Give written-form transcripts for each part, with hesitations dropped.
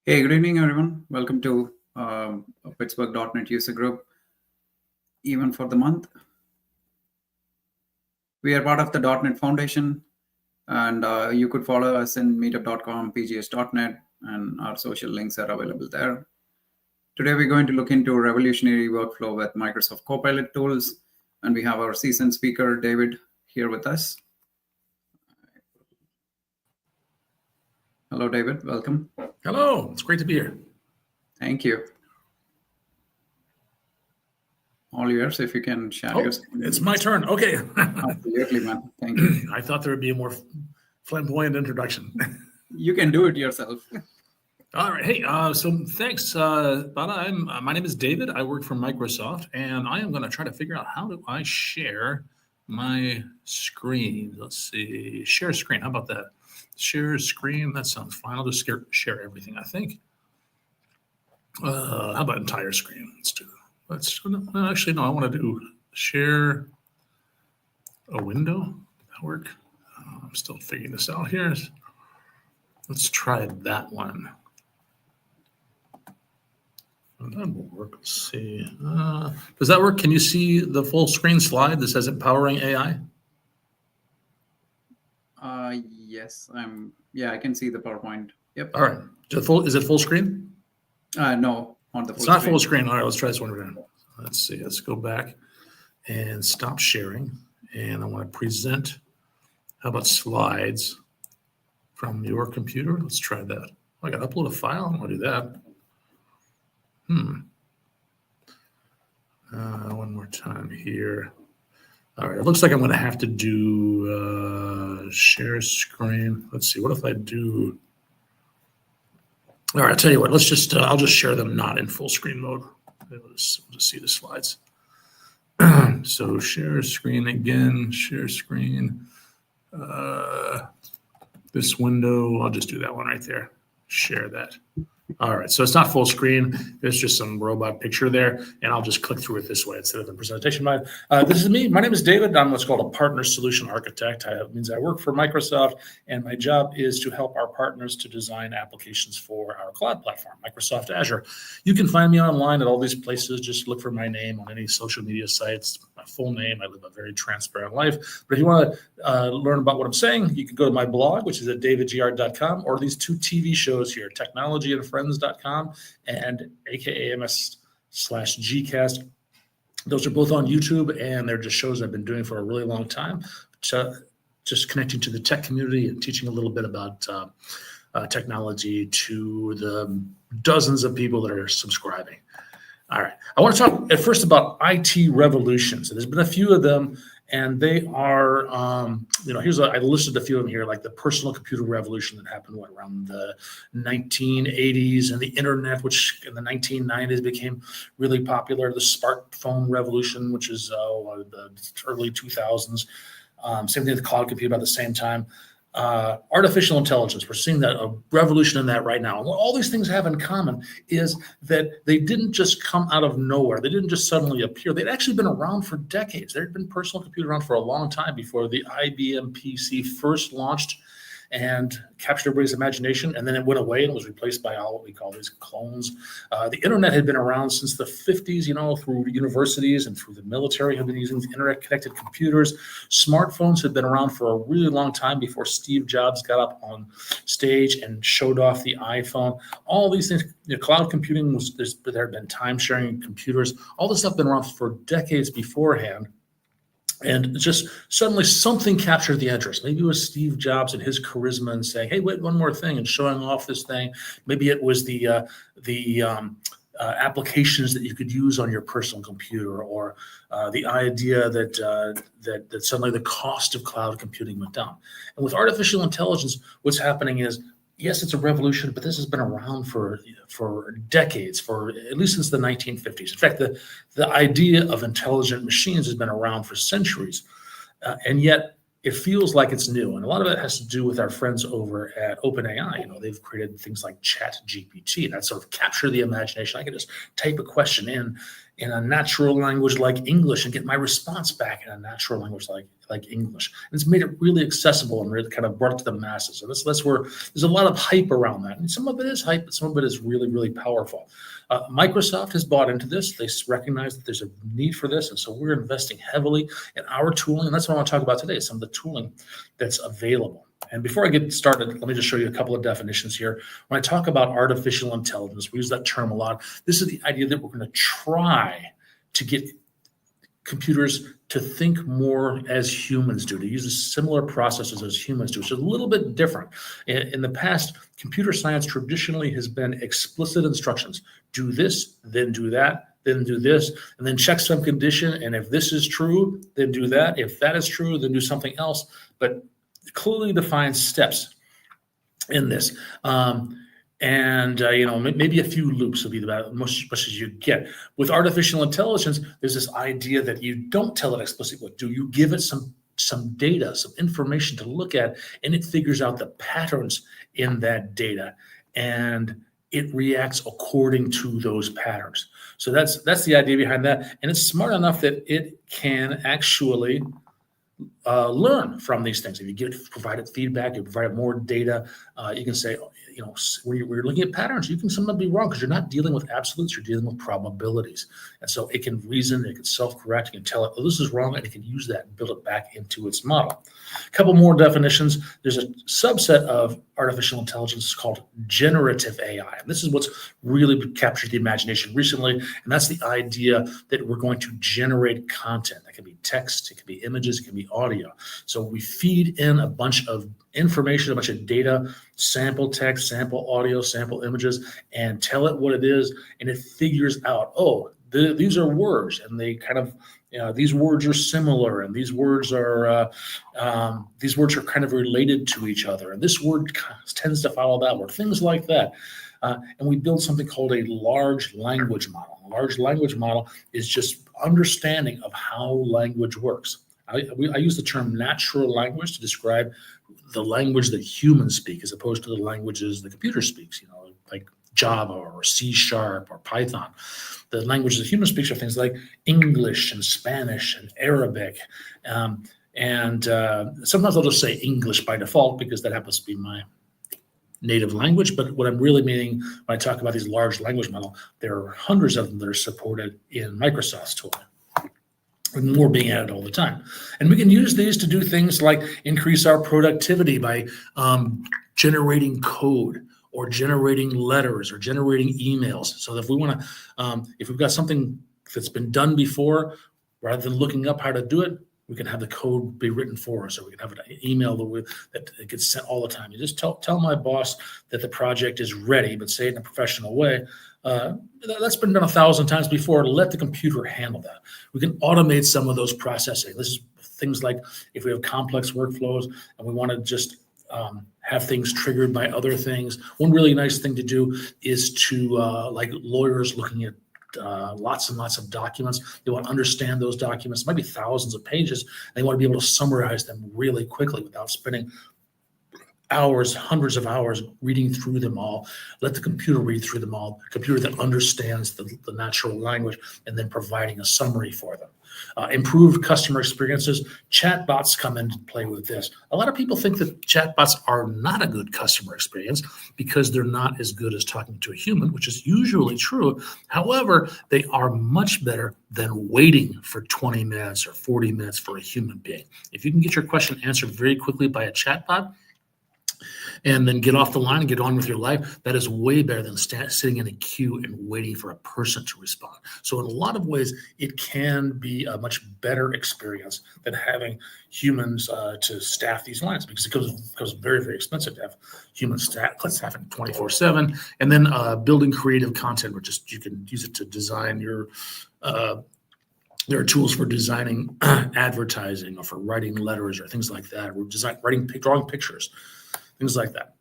Hey, good evening, everyone. Welcome to Pittsburgh.NET user group, even for the month. We are part of the .NET Foundation, and you could follow us in meetup.com, pgs.net, and our social links are available there. Today, we're going to look into revolutionary workflow with Microsoft Copilot tools, and we have our seasoned speaker, David, here with us. Hello, David. Welcome. Hello. It's great to be here. Thank you. All yours, if you can share your screen. It's my turn. Okay. Absolutely, man. Thank you. I thought there would be a more flamboyant introduction. You can do it yourself. All right. Hey, so thanks, Bada. My name is David. I work for Microsoft, and I am going to try to figure out how do I share my screen. Let's see. Share screen. How about that? Share screen. That sounds fine. I'll just share everything, I think. How about entire screen? Actually, no, I want to do share a window. Does that work? I'm still figuring this out here. Let's try that one. That will work. Let's see. Does that work? Can you see the full screen slide that says empowering AI? Yes, yeah, I can see the PowerPoint. Yep. All right. Is it full screen? No, not the full screen. It's not full screen. All right, let's try this one again. Let's see. Let's go back and stop sharing. And I want to present. How about slides from your computer? Let's try that. I got to upload a file. I want to do that. One more time here. All right, it looks like I'm going to have to do share screen. Let's see, what if I do? All right, I'll tell you what, I'll just share them not in full screen mode. We'll just see the slides. So share screen again, share screen. This window, I'll just do that one right there. Share that. All right, so it's not full screen. There's just some robot picture there, and I'll just click through it this way instead of the presentation mode. This is me. My name is David. I'm what's called a partner solution architect. It means I work for Microsoft, and my job is to help our partners to design applications for our cloud platform, Microsoft Azure. You can find me online at all these places. Just look for my name on any social media sites, my full name. I live a very transparent life. But if you want to learn about what I'm saying, you can go to my blog, which is at davidgr.com, or these two TV shows here, Technology and Friends.com and AKAMS/Gcast. Those are both on YouTube, and they're just shows I've been doing for a really long time, just connecting to the tech community and teaching a little bit about technology to the dozens of people that are subscribing. All right. I want to talk at first about IT revolutions. So there's been a few of them, and they are, I listed a few of them here, like the personal computer revolution that happened around the 1980s, and the internet, which in the 1990s became really popular, the smartphone revolution, which is the early 2000s. Same thing with cloud computing about the same time. Artificial intelligence, we're seeing that a revolution in that right now. And what all these things have in common is that they didn't just come out of nowhere. They didn't just suddenly appear. They'd actually been around for decades. There had been personal computer around for a long time before the IBM PC first launched and captured everybody's imagination, and then it went away and was replaced by all what we call these clones. The internet had been around since the 50s, through universities and through the military have been using internet-connected computers. Smartphones had been around for a really long time before Steve Jobs got up on stage and showed off the iPhone. All these things, cloud computing there had been time-sharing computers. All this stuff had been around for decades beforehand. And just suddenly something captured the interest. Maybe it was Steve Jobs and his charisma and saying, hey, wait, one more thing, and showing off this thing. Maybe it was the applications that you could use on your personal computer, or the idea that suddenly the cost of cloud computing went down. And with artificial intelligence, what's happening is, yes, it's a revolution, but this has been around for decades, for at least since the 1950s. In fact, the idea of intelligent machines has been around for centuries, and yet it feels like it's new. And a lot of it has to do with our friends over at OpenAI. They've created things like ChatGPT that sort of capture the imagination. I can just type a question in a natural language like English and get my response back in a natural language like like English. And it's made it really accessible and really kind of brought it to the masses. So that's where there's a lot of hype around that. And some of it is hype, but some of it is really, really powerful. Microsoft has bought into this. They recognize that there's a need for this. And so we're investing heavily in our tooling. And that's what I want to talk about today, some of the tooling that's available. And before I get started, let me just show you a couple of definitions here. When I talk about artificial intelligence, we use that term a lot. This is the idea that we're going to try to get computers to think more as humans do, to use similar processes as humans do. It's a little bit different. In the past, computer science traditionally has been explicit instructions. Do this, then do that, then do this, and then check some condition. And if this is true, then do that. If that is true, then do something else. But clearly defined steps in this. Maybe a few loops will be about much as you get. With artificial intelligence, there's this idea that you don't tell it explicitly what to do. You give it some data, some information to look at, and it figures out the patterns in that data, and it reacts according to those patterns. So that's the idea behind that, and it's smart enough that it can actually learn from these things. If you provide it feedback, you provide it more data, you can say, when you're looking at patterns, you can sometimes be wrong because you're not dealing with absolutes, you're dealing with probabilities. And so it can reason, it can self-correct, you can tell it, oh, this is wrong, and it can use that and build it back into its model. A couple more definitions. There's a subset of artificial intelligence called generative AI. And this is what's really captured the imagination recently. And that's the idea that we're going to generate content. That can be text, it can be images, it can be audio. So we feed in a bunch of information, a bunch of data, sample text, sample audio, sample images, and tell it what it is. And it figures out, these are words, and they kind of, these words are similar, and these words are kind of related to each other, and this word tends to follow that word, things like that. And we build something called a large language model. A large language model is just understanding of how language works. I use the term natural language to describe the language that humans speak as opposed to the languages the computer speaks, like Java or C# or Python. The languages that humans speak are things like English and Spanish and Arabic. Sometimes I'll just say English by default because that happens to be my native language. But what I'm really meaning when I talk about these large language models, there are hundreds of them that are supported in Microsoft's tool. And more being added all the time. And we can use these to do things like increase our productivity by generating code or generating letters or generating emails. So if we want to, if we've got something that's been done before, rather than looking up how to do it, we can have the code be written for us, or we can have an email that gets sent all the time. You just tell my boss that the project is ready, but say it in a professional way. That's been done 1,000 times before. Let the computer handle that. We can automate some of those processing. This is things like if we have complex workflows and we want to just have things triggered by other things. One really nice thing to do is to, like lawyers looking at lots and lots of documents. They want to understand those documents. It might be thousands of pages. They want to be able to summarize them really quickly without spending hours, hundreds of hours reading through them all. Let the computer read through them all, a computer that understands the natural language, and then providing a summary for them. Improved customer experiences. Chatbots come into play with this. A lot of people think that chatbots are not a good customer experience because they're not as good as talking to a human, which is usually true. However, they are much better than waiting for 20 minutes or 40 minutes for a human being. If you can get your question answered very quickly by a chatbot, and then get off the line and get on with your life, that is way better than sitting in a queue and waiting for a person to respond. So in a lot of ways, it can be a much better experience than having humans to staff these lines, because it becomes very, very expensive to have human staffing 24/7. And then building creative content, which is you can use it to design your there are tools for designing advertising or for writing letters or things like that, or drawing pictures. Things like that.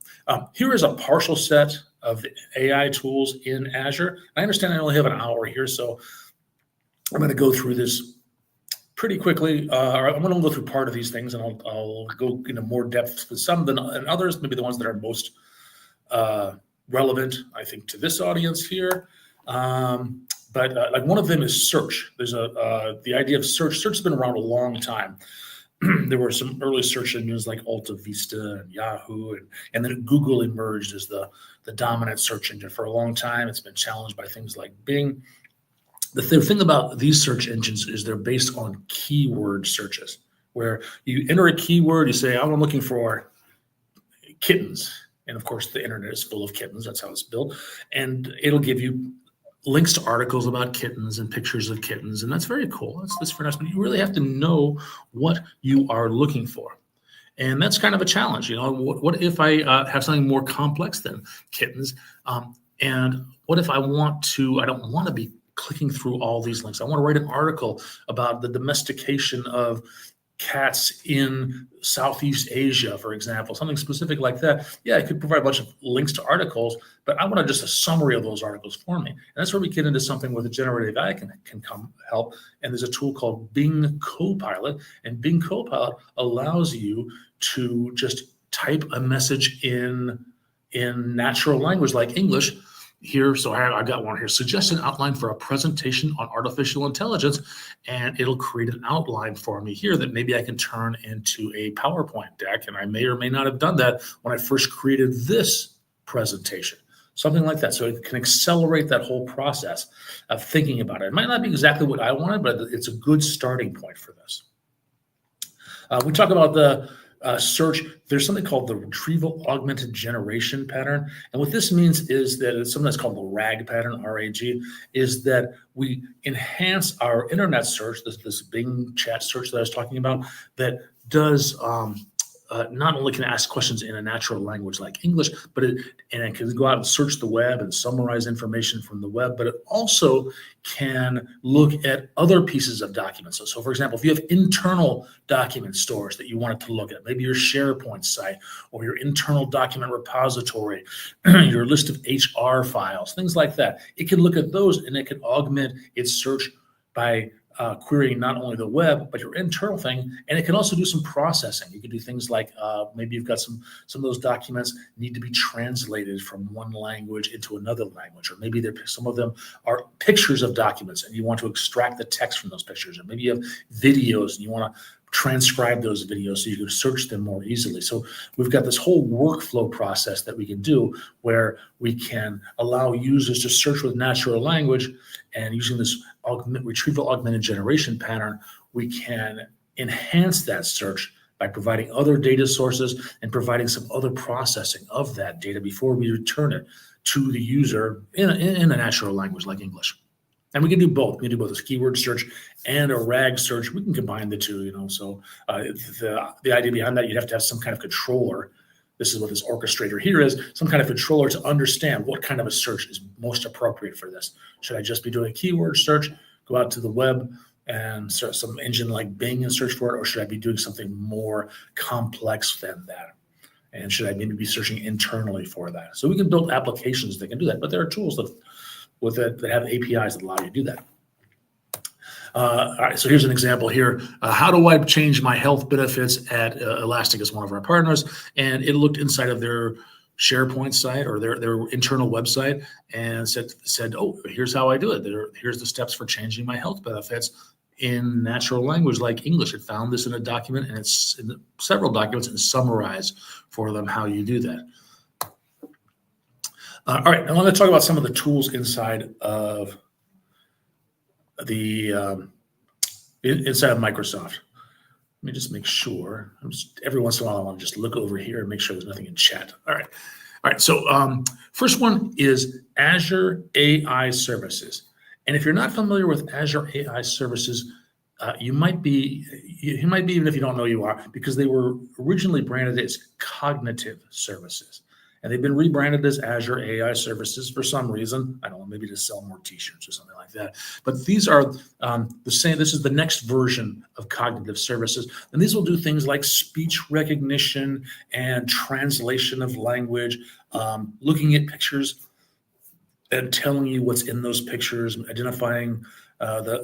Here is a partial set of AI tools in Azure. I understand I only have an hour here, so I'm going to go through this pretty quickly. I'm going to go through part of these things, and I'll go into more depth with some than others, maybe the ones that are most relevant, I think, to this audience here. But like one of them is search. There's the idea of search. Search has been around a long time. there were some early search engines like Alta Vista and Yahoo, and then Google emerged as the dominant search engine for a long time. It's been challenged by things like Bing. The thing about these search engines is they're based on keyword searches, where you enter a keyword, you say, I'm looking for kittens. And of course, the internet is full of kittens. That's how it's built. And it'll give you links to articles about kittens and pictures of kittens. And that's very cool. That's very nice. But you really have to know what you are looking for. And that's kind of a challenge. What if I have something more complex than kittens? And what if I don't want to be clicking through all these links. I want to write an article about the domestication of cats in Southeast Asia, for example, something specific like that. Yeah, I could provide a bunch of links to articles, but I want just a summary of those articles for me. And that's where we get into something where the generative AI can come help. And there's a tool called Bing Copilot, and Bing Copilot allows you to just type a message in natural language like English here. So I got one here, suggested outline for a presentation on artificial intelligence, and it'll create an outline for me here that maybe I can turn into a PowerPoint deck. And I may or may not have done that when I first created this presentation, something like that. So it can accelerate that whole process of thinking about it. It might not be exactly what I wanted, but it's a good starting point for this. We talk about the search. There's something called the retrieval augmented generation pattern. And what this means is that it's something that's called the RAG pattern, RAG, is that we enhance our internet search, this Bing chat search that I was talking about, that does not only can ask questions in a natural language like English, but it can go out and search the web and summarize information from the web, but it also can look at other pieces of documents. So for example, if you have internal document stores that you want it to look at, maybe your SharePoint site or your internal document repository, your list of HR files, things like that, it can look at those and it can augment its search by querying not only the web, but your internal thing. And it can also do some processing. You can do things like maybe you've got some of those documents need to be translated from one language into another language, or maybe some of them are pictures of documents and you want to extract the text from those pictures, or maybe you have videos and you want to transcribe those videos so you can search them more easily. So we've got this whole workflow process that we can do where we can allow users to search with natural language, and using this retrieval augmented generation pattern, we can enhance that search by providing other data sources and providing some other processing of that data before we return it to the user in a natural language like English. And we can do both. We can do both a keyword search and a RAG search. We can combine the two, So the idea behind that, you'd have to have some kind of controller. This is what this orchestrator here is, some kind of controller to understand what kind of a search is most appropriate for this. Should I just be doing a keyword search, go out to the web and search some engine like Bing and search for it, or should I be doing something more complex than that? And should I maybe be searching internally for that? So we can build applications that can do that, but there are tools that have APIs that allow you to do that. All right, so here's an example here. How do I change my health benefits at Elastic is one of our partners, and it looked inside of their SharePoint site or their internal website and said, oh, here's how I do it. Here's the steps for changing my health benefits in natural language like English. It found this in a document, and it's in several documents, and summarized for them how you do that. All right, I want to talk about some of the tools inside of inside of Microsoft. Let me just make sure. Every once in a while, I want to just look over here and make sure there's nothing in chat. All right. So first one is Azure AI Services. And if you're not familiar with Azure AI Services, you might be, even if you don't know you are, because they were originally branded as Cognitive Services. And they've been rebranded as Azure AI Services for some reason. I don't know, maybe to sell more t-shirts or something like that. But these are the same. This is the next version of Cognitive Services. And these will do things like speech recognition and translation of language, looking at pictures and telling you what's in those pictures, identifying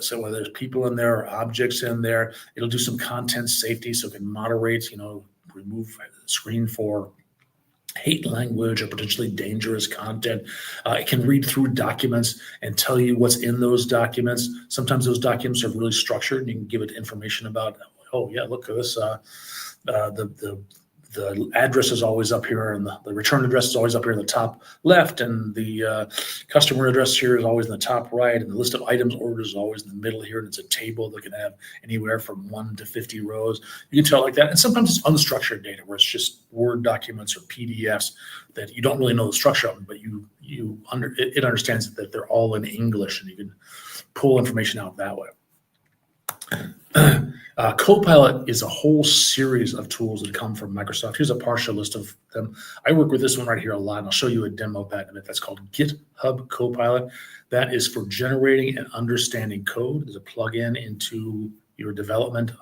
so whether there's people in there or objects in there. It'll do some content safety, so it can moderate, remove screen for hate language or potentially dangerous content. It can read through documents and tell you what's in those documents. Sometimes those documents are really structured and you can give it information about oh yeah, look at this. The address is always up here, and the return address is always up here in the top left, and the customer address here is always in the top right, and the list of items ordered is always in the middle here, and it's a table that can have anywhere from 1 to 50 rows. You can tell like that, and sometimes it's unstructured data where it's just Word documents or PDFs that you don't really know the structure of them, but it understands that they're all in English, and you can pull information out that way. Copilot is a whole series of tools that come from Microsoft. Here's a partial list of them. I work with this one right here a lot, and I'll show you a demo of that in a minute. That's called GitHub Copilot. That is for generating and understanding code. There's a plugin into your development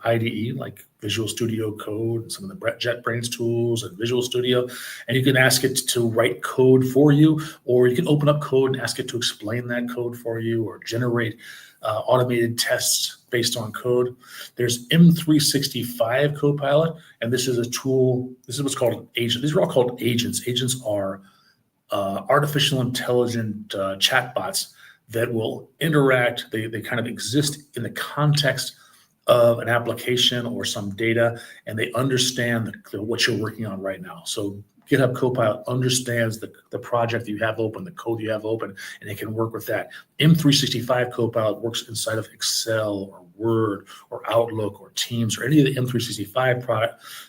IDE, like Visual Studio Code, and some of the JetBrains tools and Visual Studio, and you can ask it to write code for you, or you can open up code and ask it to explain that code for you, or generate automated tests based on code. There's M365 Copilot, and this is a tool. This is what's called an agent. These are all called agents. Agents are artificial intelligent chatbots that will interact. They kind of exist in the context of an application or some data, and they understand what you're working on right now. So GitHub Copilot understands the project that you have open, the code you have open, and it can work with that. M365 Copilot works inside of Excel or Word or Outlook or Teams or any of the M365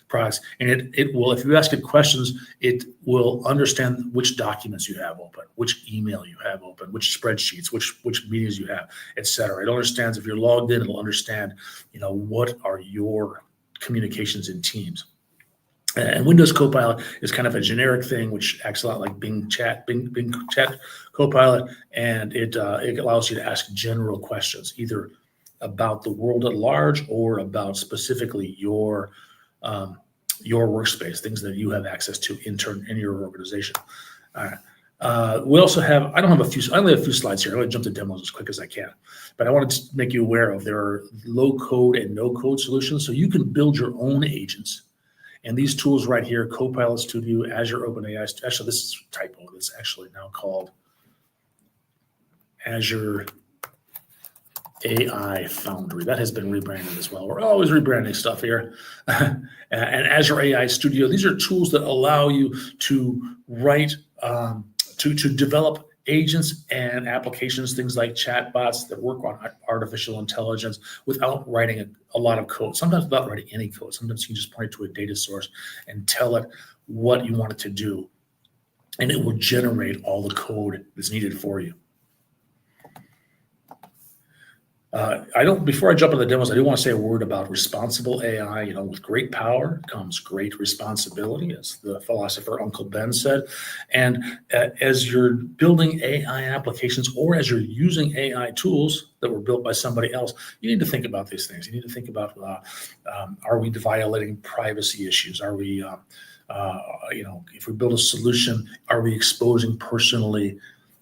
products, and it will, if you ask it questions, it will understand which documents you have open, which email you have open, which spreadsheets, which meetings you have, etc. It understands if you're logged in, it'll understand, what are your communications in Teams. And Windows Copilot is kind of a generic thing, which acts a lot like Bing Chat Copilot, and it allows you to ask general questions, either about the world at large or about specifically your workspace, things that you have access to in your organization. All right. We also have, I only have a few slides here. I'm going to jump to demos as quick as I can, but I wanted to make you aware of there are low code and no code solutions. So you can build your own agents. And these tools right here, Copilot Studio, Azure OpenAI, actually this is a typo. It's actually now called Azure AI Foundry. That has been rebranded as well. We're always rebranding stuff here. And Azure AI Studio, these are tools that allow you to write, to develop agents and applications, things like chatbots that work on artificial intelligence without writing a lot of code, sometimes without writing any code. Sometimes you can just point to a data source and tell it what you want it to do, and it will generate all the code that's needed for you. Before I jump into the demos, I do want to say a word about responsible AI. With great power comes great responsibility, as the philosopher Uncle Ben said. And as you're building AI applications, or as you're using AI tools that were built by somebody else, you need to think about these things. You need to think about, are we violating privacy issues? Are we, if we build a solution, are we exposing personally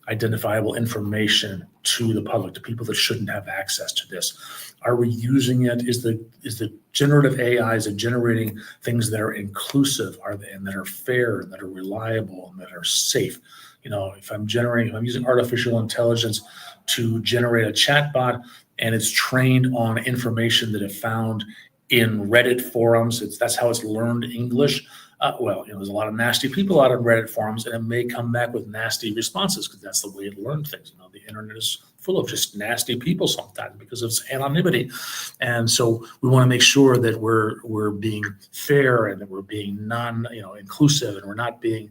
identifiable information to the public, to people that shouldn't have access to this? Are we using it? Is the generative AI, is it generating things that are inclusive, and that are fair, and that are reliable, and that are safe? If I'm using artificial intelligence to generate a chatbot, and it's trained on information that it found in Reddit forums, that's how it's learned English. There's a lot of nasty people out on Reddit forums, and it may come back with nasty responses because that's the way it learned things. The internet is full of just nasty people sometimes because of its anonymity. And so we want to make sure that we're being fair, and that we're being inclusive, and we're not being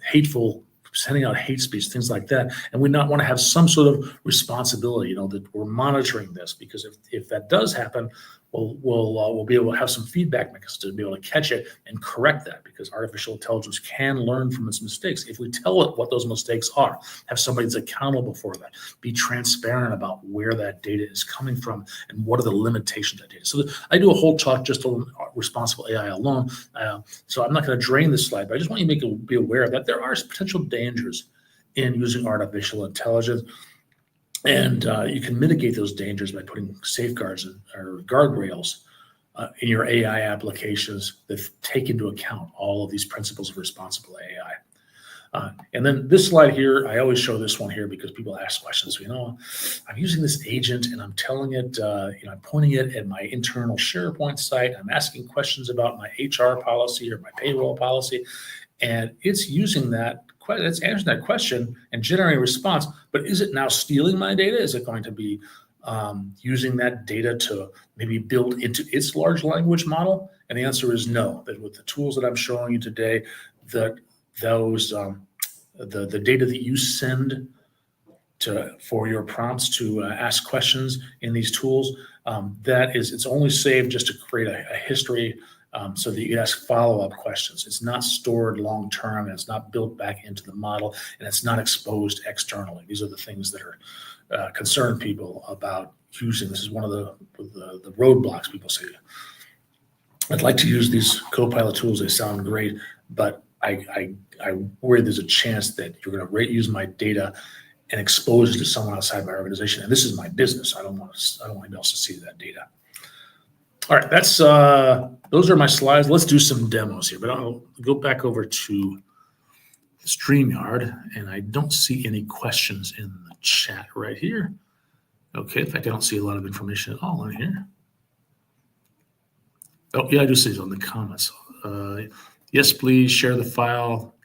hateful, sending out hate speech, things like that. And we not want to have some sort of responsibility, that we're monitoring this, because if that does happen, we'll be able to have some feedback mechanisms to be able to catch it and correct that, because artificial intelligence can learn from its mistakes. If we tell it what those mistakes are, have somebody that's accountable for that, be transparent about where that data is coming from and what are the limitations of that data. So I do a whole talk just on responsible AI alone. So I'm not going to drain this slide, but I just want you to be aware that there are potential dangers in using artificial intelligence. And you can mitigate those dangers by putting safeguards or guardrails in your AI applications that take into account all of these principles of responsible And then this slide here, I always show this one here because people ask questions. I'm using this agent and I'm telling it, I'm pointing it at my internal SharePoint site. I'm asking questions about my HR policy or my payroll policy, and it's using that. It's answering that question and generating a response. But is it now stealing my data? Is it going to be using that data to maybe build into its large language model? And the answer is no. That with the tools that I'm showing you today, that those the data that you send for your prompts to ask questions in these tools, it's only saved just to create a history so that you can ask follow-up questions. It's not stored long-term, and it's not built back into the model, and it's not exposed externally. These are the things that are concern people about using. This is one of the roadblocks people say. I'd like to use these Copilot tools. They sound great, but I worry there's a chance that you're going to use my data and expose it to someone outside my organization. And this is my business. I don't want anybody else to see that data. All right, those are my slides. Let's do some demos here, but I'll go back over to StreamYard, and I don't see any questions in the chat right here. Okay, in fact, I don't see a lot of information at all in here. Oh, yeah, I do see it on the comments. Yes, please share the file.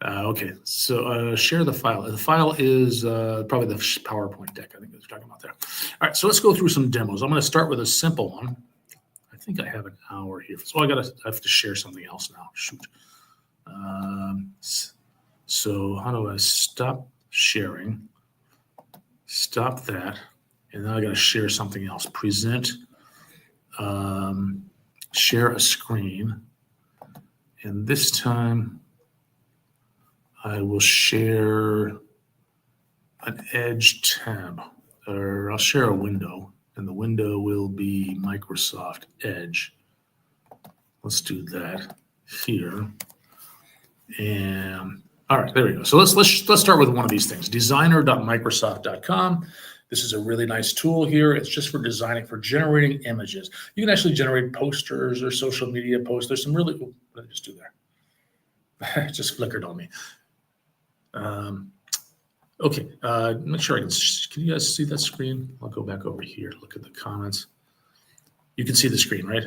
Okay, so share the file. The file is probably the PowerPoint deck, I think that's what you're talking about there. All right, so let's go through some demos. I'm going to start with a simple one. I think I have an hour here. So I have to share something else now. Shoot. So how do I stop sharing? Stop that. And then I got to share something else. Present, share a screen. And this time I will share an Edge tab, or I'll share a window, and the window will be Microsoft Edge. Let's do that here. And all right, there we go. So let's start with one of these things, designer.microsoft.com. This is a really nice tool here. It's just for designing, for generating images. You can actually generate posters or social media posts. There's some really, what did I just do there? It just flickered on me. Okay, make sure can you guys see that screen? I'll go back over here, look at the comments. You can see the screen, right?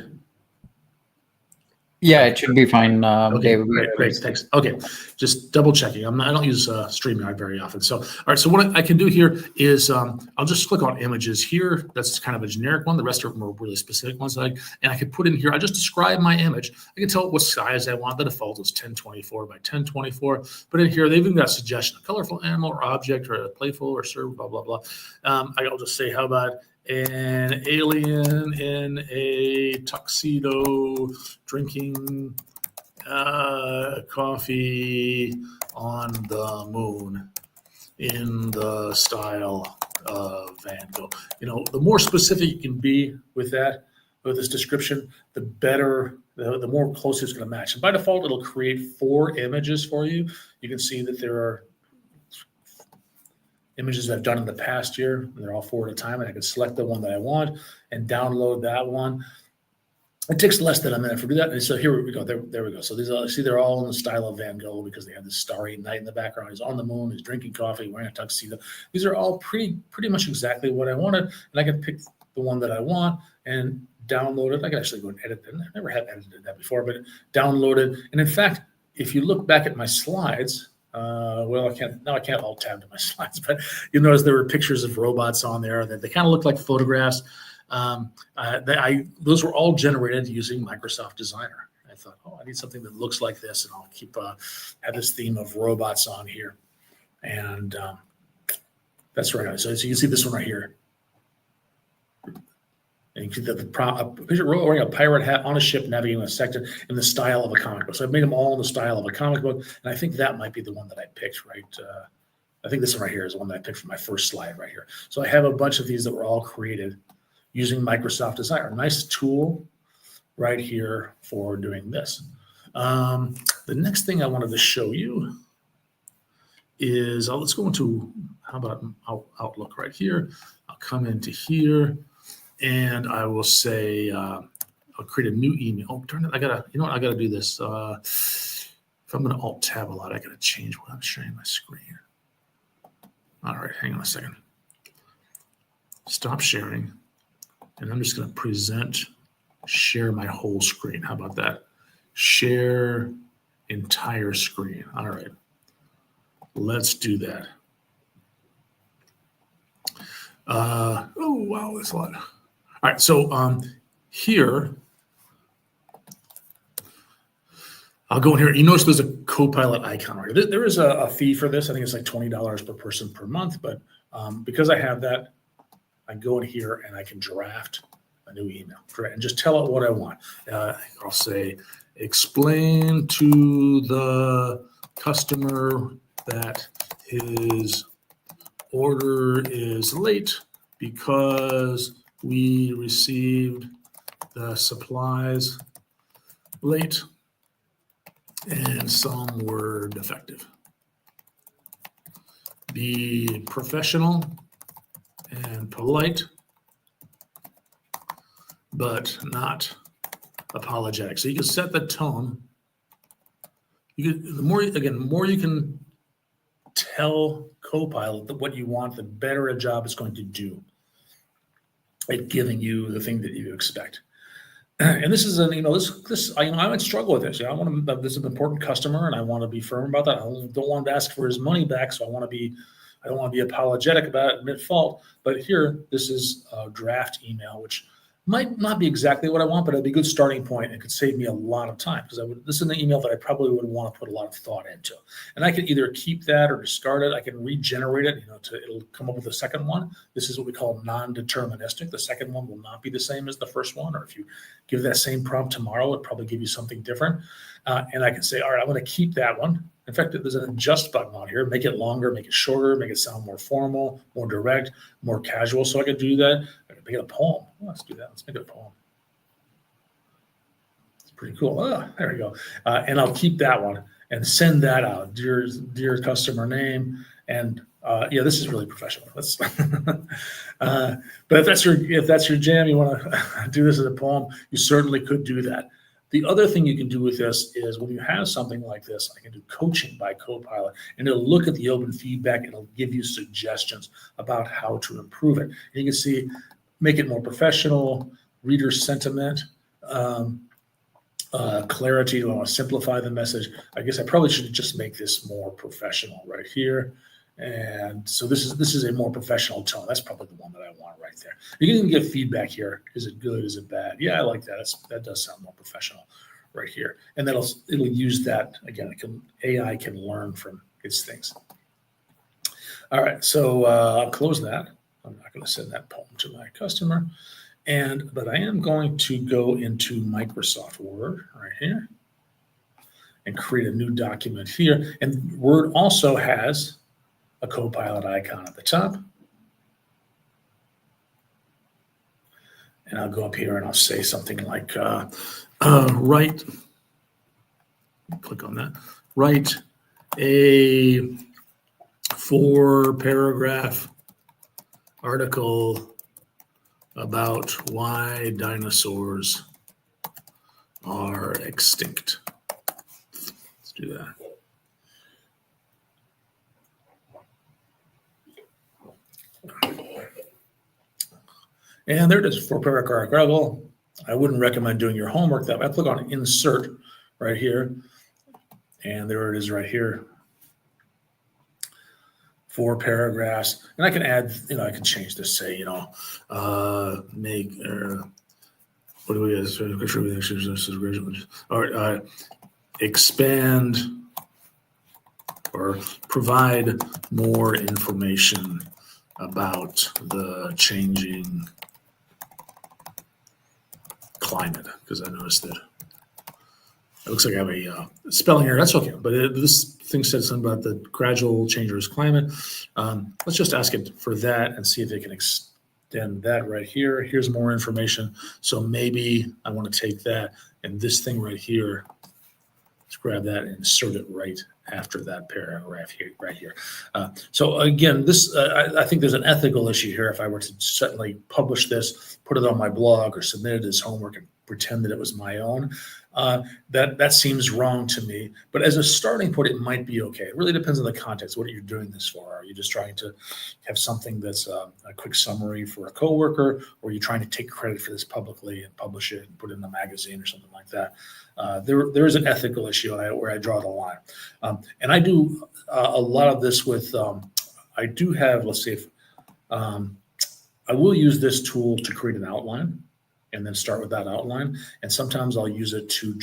Yeah, it should be fine. Okay, great, thanks. Okay, just double checking. I don't use StreamYard very often. So, all right, so what I can do here is I'll just click on images here. That's kind of a generic one. The rest of them are really specific ones. And I can put in here, I just describe my image. I can tell it what size I want. The default is 1024 by 1024. But in here, they've even got a suggestion, a colorful animal or object or a playful or serve, blah, blah, blah. I'll just say, how about an alien in a tuxedo drinking coffee on the moon in the style of Van Gogh. The more specific you can be with this description, the better, the more closely it's going to match. And by default, it'll create 4 images for you. You can see that there are images I've done in the past year. They're all 4 at a time, and I can select the one that I want and download that one. It takes less than a minute to do that. And so here we go. There we go. So they're all in the style of Van Gogh because they have this starry night in the background. He's on the moon. He's drinking coffee, wearing a tuxedo. These are all pretty much exactly what I wanted, and I can pick the one that I want and download it. I can actually go and edit it. I never have edited that before, but download it. And in fact, if you look back at my slides. I can't alt tab to my slides, but you'll notice there were pictures of robots on there that they kind of look like photographs. Those were all generated using Microsoft Designer. I thought, I need something that looks like this, and I'll keep have this theme of robots on here. And that's right. So you can see this one right here. And you can see the picture wearing a pirate hat on a ship navigating a sector in the style of a comic book. So I've made them all in the style of a comic book, and I think that might be the one that I picked, right? I think this one right here is the one that I picked for my first slide right here. So I have a bunch of these that were all created using Microsoft Designer. Nice tool right here for doing this. The next thing I wanted to show you is, let's go into, how about Outlook right here? I'll come into here. And I will say, I'll create a new email. Oh, darn it! I gotta do this. I'm going to alt tab a lot, I got to change what I'm sharing my screen. All right, hang on a second. Stop sharing. And I'm just going to share my whole screen. How about that? Share entire screen. All right. Let's do that. Oh, wow, that's a lot. All right, so here, I'll go in here. You notice there's a Copilot icon right here. There is a fee for this. I think it's like $20 per person per month. But because I have that, I go in here and I can draft a new email and just tell it what I want. I'll say, explain to the customer that his order is late because we received the supplies late and some were defective. Be professional and polite, but not apologetic. So you can set the tone. The more you can tell Copilot that what you want, the better a job it's going to do at giving you the thing that you expect. And this is I might struggle with this. I want to. This is an important customer, and I want to be firm about that. I don't want to ask for his money back, so I don't want to be apologetic about it, admit fault. But here, this is a draft email, which might not be exactly what I want, but it'd be a good starting point and could save me a lot of time because this is an email that I probably would want to put a lot of thought into. And I can either keep that or discard it. I can regenerate it, it'll come up with a second one. This is what we call non-deterministic. The second one will not be the same as the first one. Or if you give that same prompt tomorrow, it'll probably give you something different. And I can say, all right, I'm going to keep that one. In fact, there's an adjust button on here. Make it longer, make it shorter, make it sound more formal, more direct, more casual. So I could do that. I could make it a poem. Let's do that. Let's make it a poem. It's pretty cool. There we go. And I'll keep that one and send that out. Dear customer name. And this is really professional. But if that's your jam, you want to do this as a poem, you certainly could do that. The other thing you can do with this is when you have something like this, I can do coaching by Copilot, and it'll look at the open feedback and it'll give you suggestions about how to improve it. And you can see, make it more professional, reader sentiment, clarity. Do I want to simplify the message? I guess I probably should just make this more professional right here. And so this is a more professional tone. That's probably the one that I want right there. You can even get feedback here. Is it good? Is it bad? Yeah, I like that. That does sound more professional right here. And it'll use that again. AI can learn from its things. All right, so I'll close that. I'm not going to send that poem to my customer, but I am going to go into Microsoft Word right here and create a new document here. And Word also has a Copilot icon at the top. And I'll go up here and I'll say something like, write, click on that, write a 4-paragraph article about why dinosaurs are extinct. Let's do that. And there it is, 4-paragraph article. I wouldn't recommend doing your homework that way. I click on insert right here, and there it is right here. 4 paragraphs, and I can add, I can change this, say, make, what do we get? Or expand or provide more information about the changing climate, because I noticed that it looks like I have a spelling error. That's okay, but this thing said something about the gradual changes climate. Let's just ask it for that and see if it can extend that right here. Here's more information. So maybe I want to take that and this thing right here. Let's grab that and insert it right after that paragraph here, right here. So again, this I think there's an ethical issue here if I were to suddenly publish this put it on my blog or submit it as homework and pretend that it was my own. That seems wrong to me. But as a starting point, it might be okay. It really depends on the context. What are you doing this for? Are you just trying to have something that's a quick summary for a coworker, or are you trying to take credit for this publicly and publish it and put it in a magazine or something like that? There is an ethical issue where I draw the line. And I do a lot of this with, I do have, let's see if, I will use this tool to create an outline and then start with that outline. And sometimes I'll use it to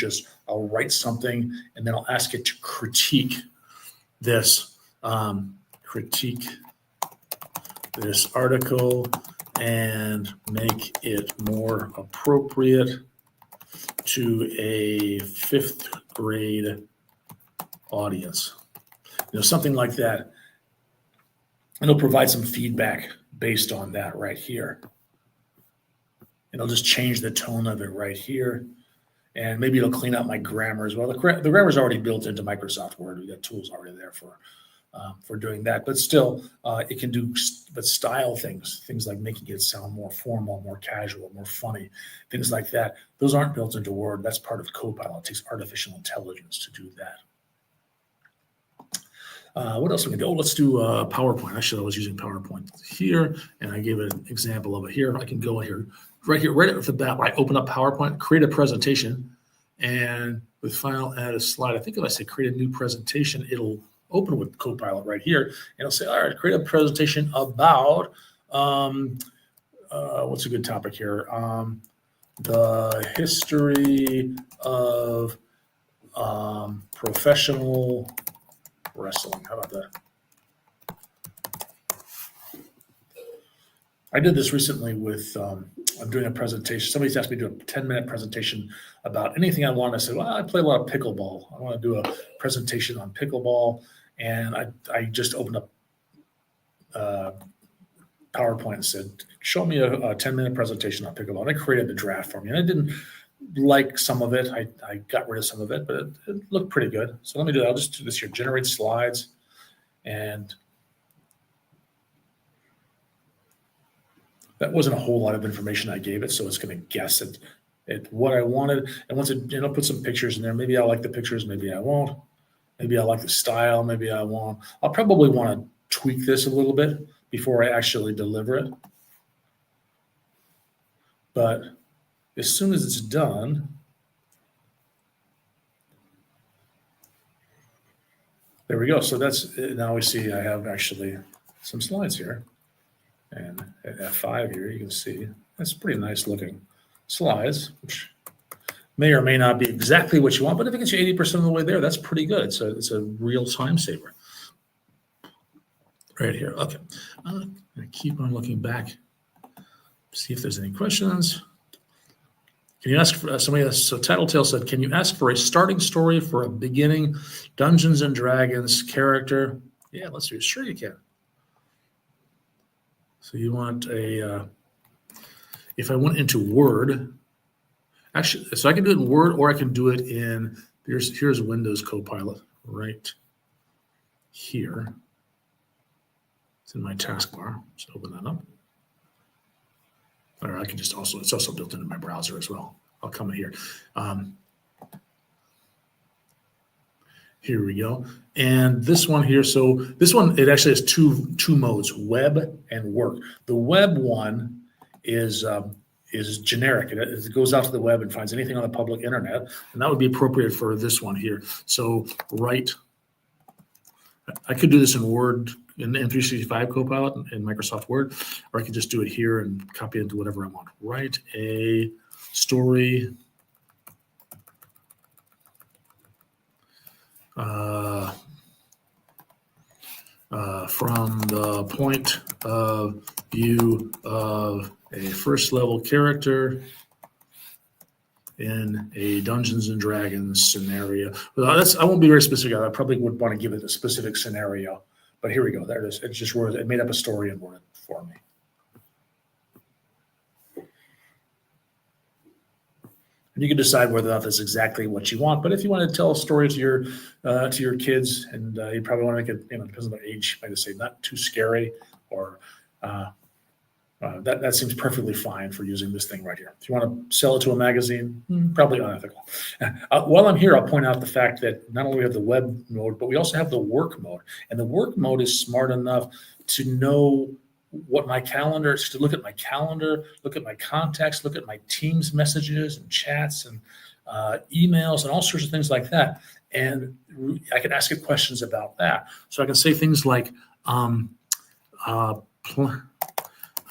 I'll write something and then I'll ask it to critique this article and make it more appropriate to a 5th grade audience. Something like that. And it'll provide some feedback based on that right here. And I'll just change the tone of it right here. And maybe it'll clean up my grammar as well. The grammar is already built into Microsoft Word. We've got tools already there for doing that. But still, it can do style things like making it sound more formal, more casual, more funny, things like that. Those aren't built into Word. That's part of Copilot. It takes artificial intelligence to do that. What else we can do? Oh, let's do PowerPoint. Actually, I was using PowerPoint here, and I gave an example of it here. I can go here, right off the bat. I open up PowerPoint, create a presentation, and with File, add a slide. I think if I say create a new presentation, it'll open with Copilot right here, and it'll say, all right, create a presentation about, what's a good topic here? The history of professional wrestling. How about that? I did this recently with, I'm doing a presentation. Somebody's asked me to do a 10-minute presentation about anything I want. I said, well, I play a lot of pickleball. I want to do a presentation on pickleball. And I just opened up PowerPoint and said, show me a 10-minute presentation on pickleball. And I created the draft for me. And I didn't like some of it. I got rid of some of it, but it looked pretty good. So let me do that. I'll just do this here, generate slides. And that wasn't a whole lot of information I gave it, so it's going to guess at what I wanted. And once it, put some pictures in there. Maybe I like the pictures, maybe I won't. Maybe I like the style, maybe I won't. I'll probably want to tweak this a little bit before I actually deliver it. But as soon as it's done, there we go. So that's, now we see I have actually some slides here. And at F5 here, you can see that's pretty nice looking slides, which may or may not be exactly what you want, but if it gets you 80% of the way there, that's pretty good. It's a real time saver. Right here. Okay. I'm going to keep on looking back, see if there's any questions. Can you ask for somebody else? So Tattletale said, can you ask for a starting story for a beginning Dungeons and Dragons character? Yeah, let's do it. Sure you can. So you want if I went into Word, actually, so I can do it in Word or I can do it in, here's Windows Copilot right here. It's in my taskbar. Just open that up. Or I can just it's also built into my browser as well. I'll come in here. Here we go. And this one here, so this one, it actually has two modes, web and work. The web one is generic. It goes out to the web and finds anything on the public internet, and that would be appropriate for this one here. So I could do this in Word, in 365 Copilot in Microsoft Word, or I could just do it here and copy it into whatever I want. Write a story from the point of view of a first level character in a Dungeons and Dragons scenario. Well, I won't be very specific. I probably would want to give it a specific scenario, but here we go. There it is. It's just Word. It made up a story in Word for me. And you can decide whether or not that's exactly what you want. But if you want to tell a story to your kids, and you probably want to make it, depends on their age, you might just say not too scary, or That seems perfectly fine for using this thing right here. If you want to sell it to a magazine, probably unethical. While I'm here, I'll point out the fact that not only we have the web mode, but we also have the work mode. And the work mode is smart enough to know what my calendar is, to look at my calendar, look at my contacts, look at my Teams messages and chats and emails and all sorts of things like that. And I can ask it questions about that. So I can say things like,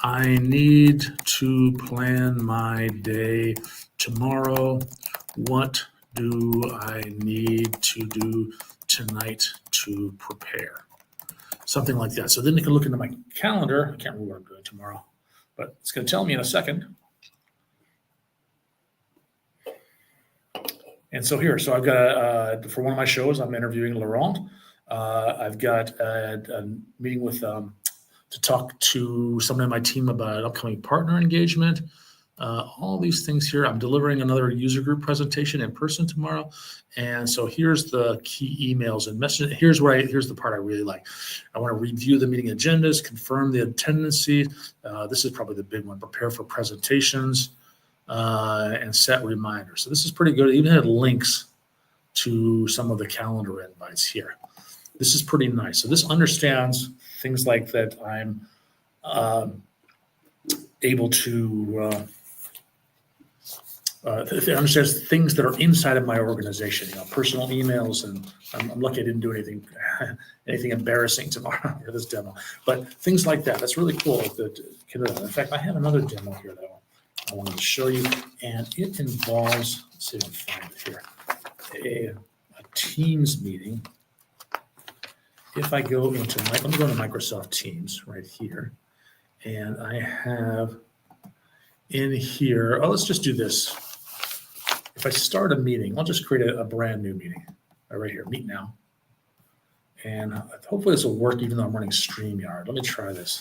I need to plan my day tomorrow. What do I need to do tonight to prepare? Something like that. So then you can look into my calendar. I can't remember what I'm doing tomorrow, but it's going to tell me in a second. And so here, so I've got, for one of my shows, I'm interviewing Laurent. I've got a meeting with, to talk to someone on my team about an upcoming partner engagement. All these things here. I'm delivering another user group presentation in person tomorrow. And so here's the key emails and messages. Here's the part I really like. I want to review the meeting agendas, confirm the attendance. This is probably the big one. Prepare for presentations and set reminders. So this is pretty good. It even had links to some of the calendar invites here. This is pretty nice. So this understands things like that. I'm able to it understands things that are inside of my organization, personal emails, and I'm lucky I didn't do anything embarrassing tomorrow for this demo. But things like that, that's really cool. In fact, I have another demo here that I wanted to show you, and it involves, let's see if I can find it here, a Teams meeting. If I go into let me go to Microsoft Teams right here, and I have in here, let's just do this. If I start a meeting, I'll just create a brand new meeting right here, meet now. And hopefully this will work even though I'm running StreamYard. Let me try this.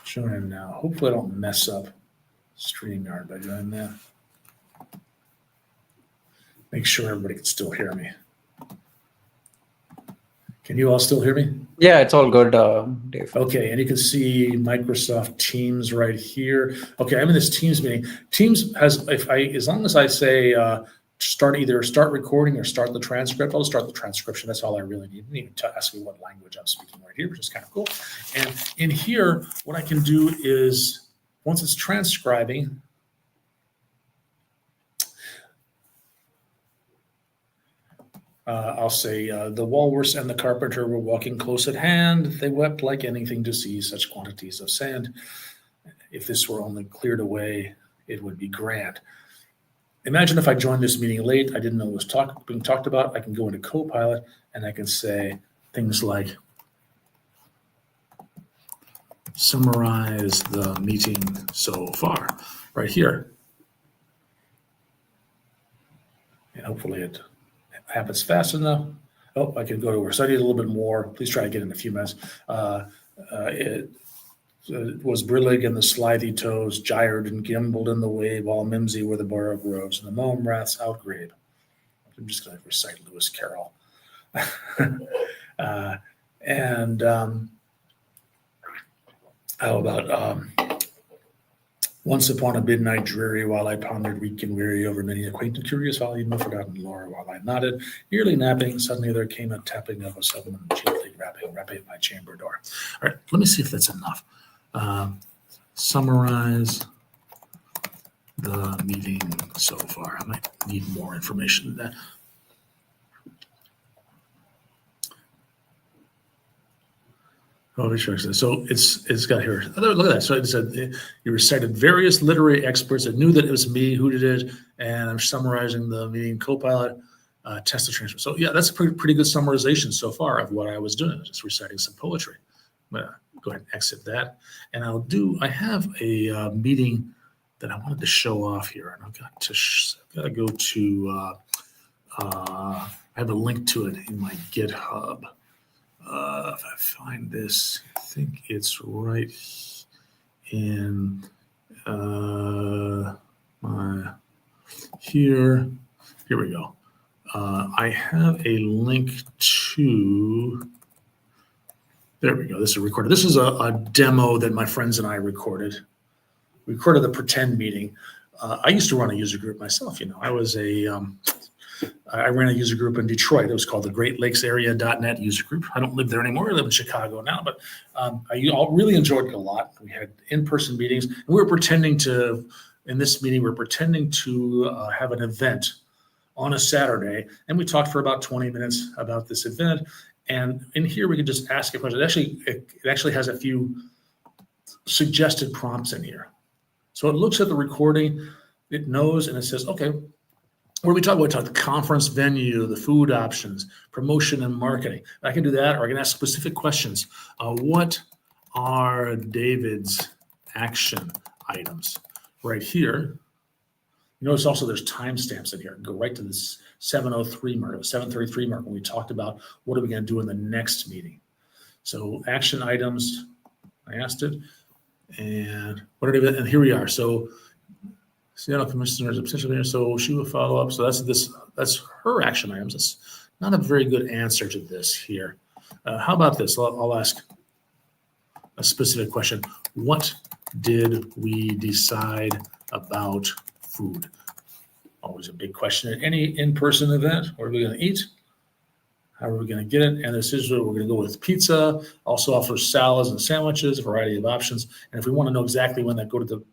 Showing him now. Hopefully I don't mess up StreamYard by doing that. Make sure everybody can still hear me. Can you all still hear me? Yeah, it's all good, Dave. Okay, and you can see Microsoft Teams right here. Okay, I'm in this Teams meeting. Teams has, as long as I say either start recording or start the transcript, I'll just start the transcription. That's all I really need. You need to ask me what language I'm speaking right here, which is kind of cool. And in here, what I can do is, once it's transcribing, I'll say, the walrus and the carpenter were walking close at hand. They wept like anything to see such quantities of sand. If this were only cleared away, it would be grand. Imagine if I joined this meeting late, I didn't know what was being talked about. I can go into Copilot and I can say things like, summarize the meeting so far, right here. And hopefully it happens fast enough. Oh, I can go to where. So I need a little bit more. Please try to get in a few minutes. It was Brillig and the slithy toes, gyred and gimbled in the wave, all mimsy were the borough groves, and the mome raths outgrabe. I'm just going to recite Lewis Carroll. How about once upon a midnight dreary, while I pondered weak and weary over many a quaint and curious volume of forgotten lore, while I nodded, nearly napping, suddenly there came a tapping of a sudden gently rapping at my chamber door. All right, let me see if that's enough. Summarize the meeting so far. I might need more information than that. Oh, sure. So it's got here. Look at that. So it said you recited various literary experts that knew that it was me who did it, and I'm summarizing the meeting. Copilot, test the transfer. So yeah, that's a pretty good summarization so far of what I was doing. Just reciting some poetry. I'm gonna go ahead and exit that, and I have a meeting that I wanted to show off here, and I've got to go to. I have a link to it in my GitHub. If I find this, I think it's right in my here we go. I have a link to There we go. This is recorded. This is a demo that my friends and I recorded. We recorded the pretend meeting. I used to run a user group myself. I was I ran a user group in Detroit. It was called the Great Lakes Area.net user group. I don't live there anymore. I live in Chicago now, but I really enjoyed it a lot. We had in-person meetings, and we were pretending to, in this meeting, we were pretending to have an event on a Saturday, and we talked for about 20 minutes about this event. And in here, we could just ask a question. It actually has a few suggested prompts in here. So it looks at the recording, it knows, and it says, okay, what are we talking about? We talk the conference venue, the food options, promotion and marketing. I can do that, or I can ask specific questions. What are David's action items? Right here, you notice also there's timestamps in here. Go right to this 7:03 mark, 7:33 mark when we talked about what are we going to do in the next meeting. So action items, I asked it, and what are they? And here we are. So Seattle Commissioners, potentially, so she will follow up. So that's her action items. That's not a very good answer to this here. How about this? I'll ask a specific question. What did we decide about food? Always a big question at any in-person event. What are we going to eat? How are we going to get it? And this is where we're going to go with pizza. Also offers salads and sandwiches, a variety of options. And if we want to know exactly when that, go to the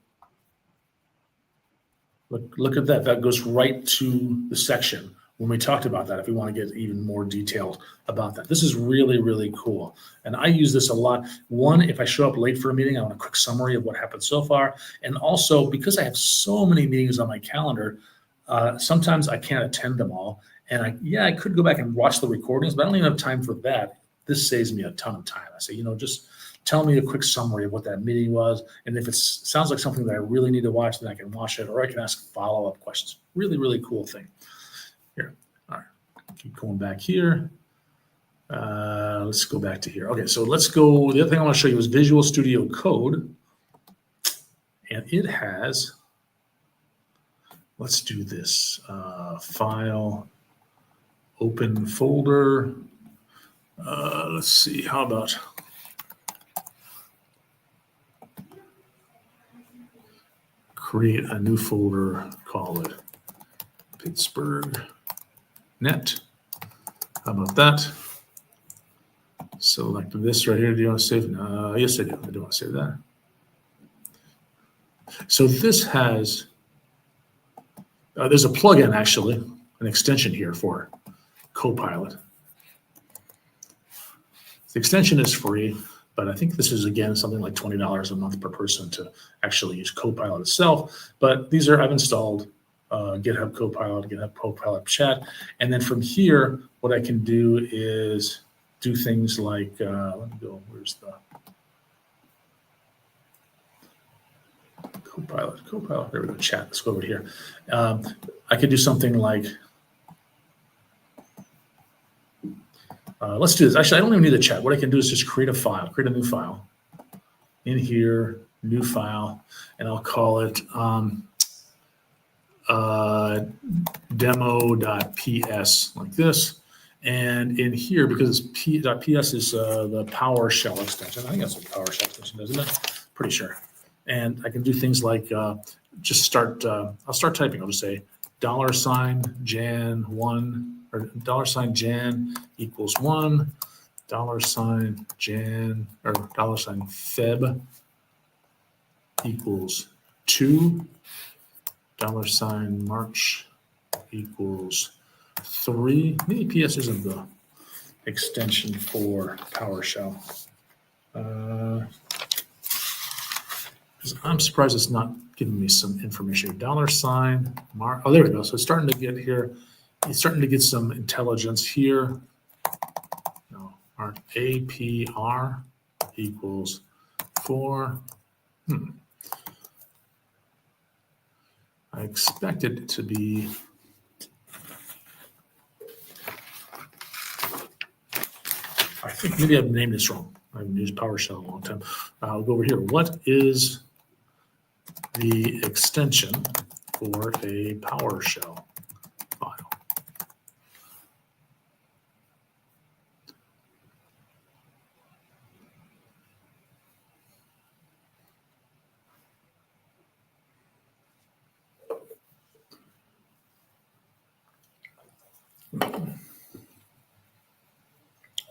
look at that. That goes right to the section when we talked about that, if we want to get even more detailed about that. This is really, really cool. And I use this a lot. One, if I show up late for a meeting, I want a quick summary of what happened so far. And also, because I have so many meetings on my calendar, sometimes I can't attend them all. And I could go back and watch the recordings, but I don't even have time for that. This saves me a ton of time. I say, just tell me a quick summary of what that meeting was. And if it sounds like something that I really need to watch, then I can watch it, or I can ask follow-up questions. Really, really cool thing. Here, all right, keep going back here. Let's go back to here. Okay, so let's go. The other thing I want to show you is Visual Studio Code. And it has, let's do this. File, open folder. Let's see, how about create a new folder, call it Pittsburgh Net. How about that? Select this right here. Do you want to save? Yes, I do. I do want to save that. So this has, there's a plugin actually, an extension here for Copilot. The extension is free, but I think this is, again, something like $20 a month per person to actually use Copilot itself. But these are, I've installed GitHub Copilot, GitHub Copilot Chat. And then from here, what I can do is do things like, let me go, where's the Copilot, there we go, chat, let's go over here. I could do something like, let's do this. Actually, I don't even need the chat. What I can do is just create a file, create a new file. In here, new file, and I'll call it demo.ps, like this. And in here, because it's .ps is the PowerShell extension. I think that's what PowerShell extension does, isn't it? Pretty sure. And I can do things like just start, I'll start typing. I'll just say $Jan1, or $Jan equals 1, $Jan, or $Feb equals 2, $March equals 3. Maybe PS isn't the extension for PowerShell. I'm surprised it's not giving me some information. $March. Oh, there we go. So it's starting to get here. It's starting to get some intelligence here. No, our APR equals 4. I expect it to be. I think maybe I've named this wrong. I haven't used PowerShell in a long time. I'll go over here. What is the extension for a PowerShell file?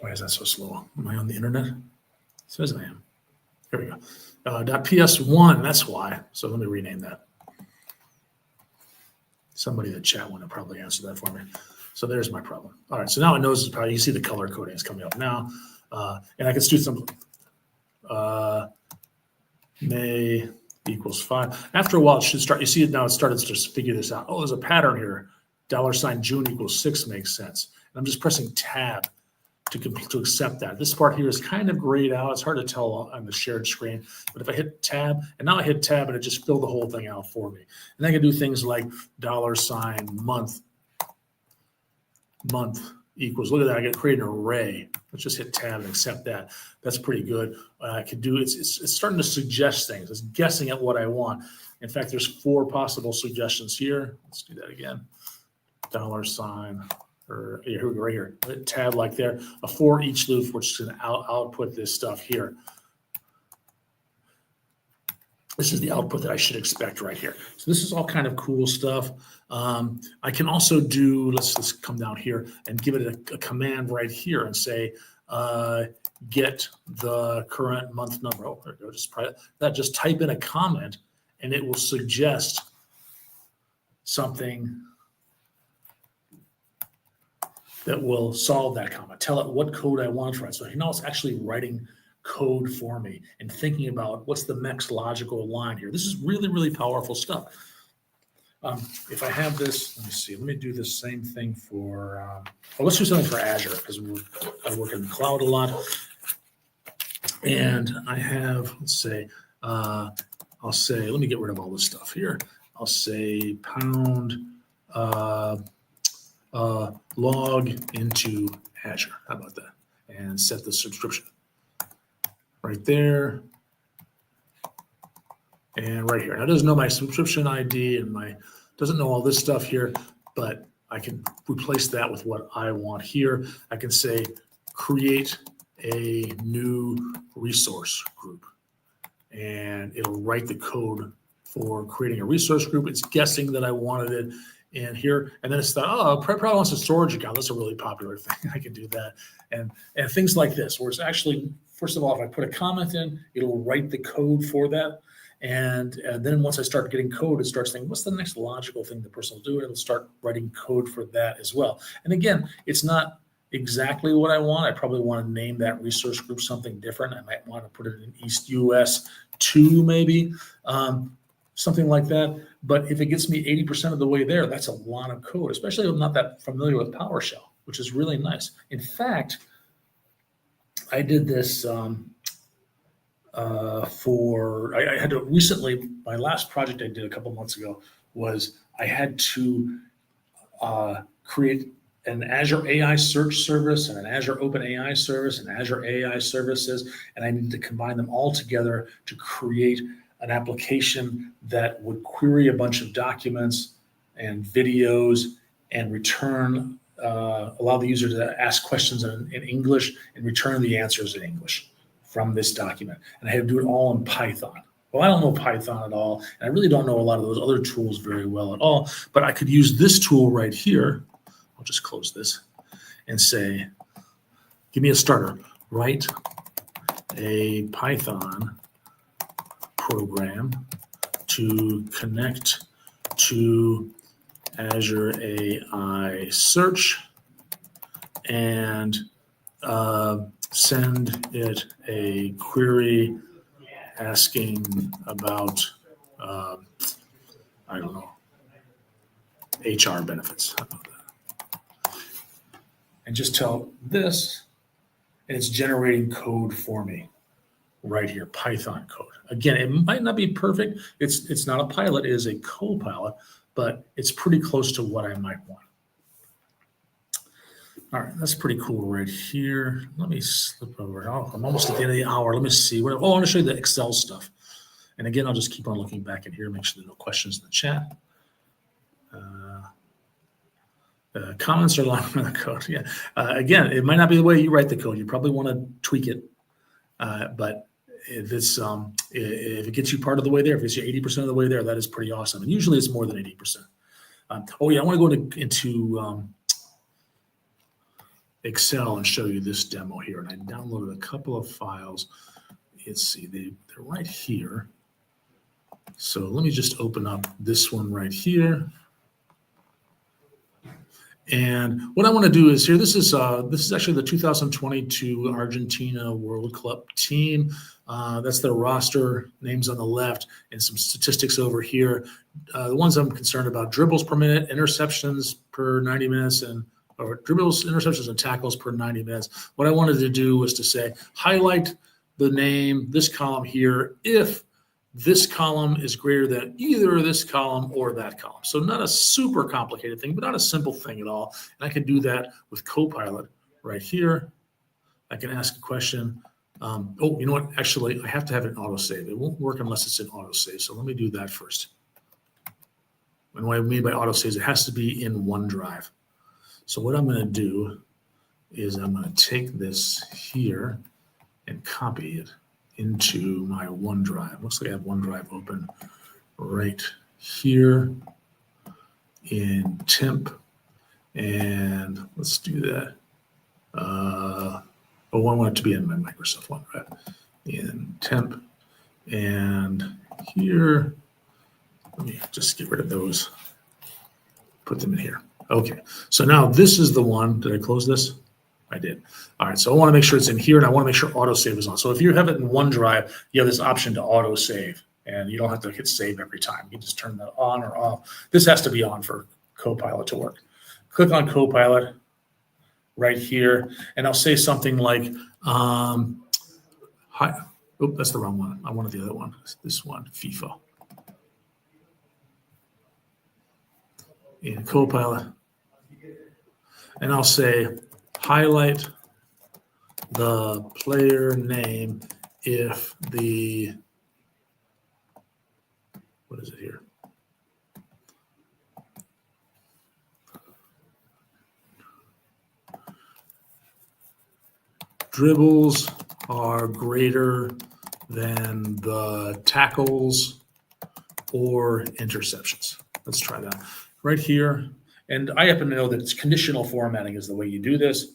Why is that so slow? Am I on the internet? It says I am. Here we go. .ps1, that's why. So let me rename that. Somebody in the chat want to probably answer that for me. So there's my problem. All right, so now it knows it's probably, you see the color coding is coming up now. And I can do some May equals 5. After a while, it should start. You see it now, it started to just figure this out. Oh, there's a pattern here. $June equals 6 makes sense. And I'm just pressing tab to accept that. This part here is kind of grayed out. It's hard to tell on the shared screen. But if I hit tab, and now I hit tab, and it just filled the whole thing out for me. And I can do things like month equals, look at that, I can create an array. Let's just hit tab and accept that. That's pretty good. I can do, it's starting to suggest things. It's guessing at what I want. In fact, there's 4 possible suggestions here. Let's do that again. Or here we go, right here. Tab like there, a for each loop, which is going to output this stuff here. This is the output that I should expect right here. So this is all kind of cool stuff. I can also do, let's come down here and give it a command right here and say, get the current month number. Oh, there we go. Just type in a comment and it will suggest something that will solve that comment. Tell it what code I want to write. So now it's actually writing code for me and thinking about what's the next logical line here. This is really, really powerful stuff. If I have this, let me see, let me do the same thing for, well, let's do something for Azure because I work in the cloud a lot. And I have, let's say, I'll say, let me get rid of all this stuff here. I'll say pound log into Azure. How about that? And set the subscription right there and right here. Now it doesn't know my subscription ID and doesn't know all this stuff here, but I can replace that with what I want here. I can say create a new resource group and it'll write the code for creating a resource group. It's guessing that I wanted it in here, and then it's thought, oh, probably wants a storage account. That's a really popular thing. I can do that, and things like this, where it's actually, first of all, if I put a comment in, it'll write the code for that, and then once I start getting code, it starts thinking, what's the next logical thing the person will do? It'll start writing code for that as well. And again, it's not exactly what I want. I probably want to name that resource group something different. I might want to put it in East US 2 maybe. Something like that. But if it gets me 80% of the way there, that's a lot of code, especially if I'm not that familiar with PowerShell, which is really nice. In fact, I did this I had to recently, my last project I did a couple months ago was I had to create an Azure AI search service and an Azure Open AI service and Azure AI services, and I needed to combine them all together to create an application that would query a bunch of documents and videos and return, allow the user to ask questions in English and return the answers in English from this document. And I had to do it all in Python. Well, I don't know Python at all, and I really don't know a lot of those other tools very well at all, but I could use this tool right here. I'll just close this and say, give me a starter. Write a Python program to connect to Azure AI Search and send it a query asking about, I don't know, HR benefits. How about that? And just tell this, and it's generating code for me. Right here, Python code. Again, it might not be perfect. It's not a pilot, it is a Copilot, but it's pretty close to what I might want. All right, that's pretty cool right here. Let me slip over. Oh, I'm almost at the end of the hour. Let me see. I want to show you the Excel stuff. And again, I'll just keep on looking back in here, make sure there are no questions in the chat. Comments are longer than the code. Yeah. Again, it might not be the way you write the code. You probably want to tweak it. But if it gets you part of the way there, if it's you 80% of the way there, that is pretty awesome. And usually it's more than 80%. I want to go into Excel and show you this demo here. And I downloaded a couple of files. Let's see, they're right here. So let me just open up this one right here. And what I want to do is here, this is actually the 2022 Argentina World Cup team. That's their roster, names on the left, and some statistics over here. The ones I'm concerned about: dribbles per minute, interceptions per 90 minutes, or dribbles, interceptions, and tackles per 90 minutes. What I wanted to do was to say, highlight the name, this column here, if this column is greater than either this column or that column. So not a super complicated thing, but not a simple thing at all. And I can do that with Copilot right here. I can ask a question. Oh, you know what? Actually, I have to have it in autosave. It won't work unless it's in autosave. So let me do that first. And what I mean by autosave is it has to be in OneDrive. So what I'm going to do is I'm going to take this here and copy it into my OneDrive. Looks like I have OneDrive open right here in temp. And let's do that. I want it to be in my Microsoft OneDrive. In temp. And here, let me just get rid of those. Put them in here. Okay, so now this is the one. Did I close this? I did. All right, so I want to make sure it's in here, and I want to make sure autosave is on. So if you have it in OneDrive, you have this option to autosave, and you don't have to hit save every time. You can just turn that on or off. This has to be on for Copilot to work. Click on Copilot right here, and I'll say something like, hi. Oh, that's the wrong one. I wanted the other one. This one, FIFA. In Copilot. And I'll say, highlight the player name if the, what is it here? Dribbles are greater than the tackles or interceptions. Let's try that right here. And I happen to know that it's conditional formatting is the way you do this.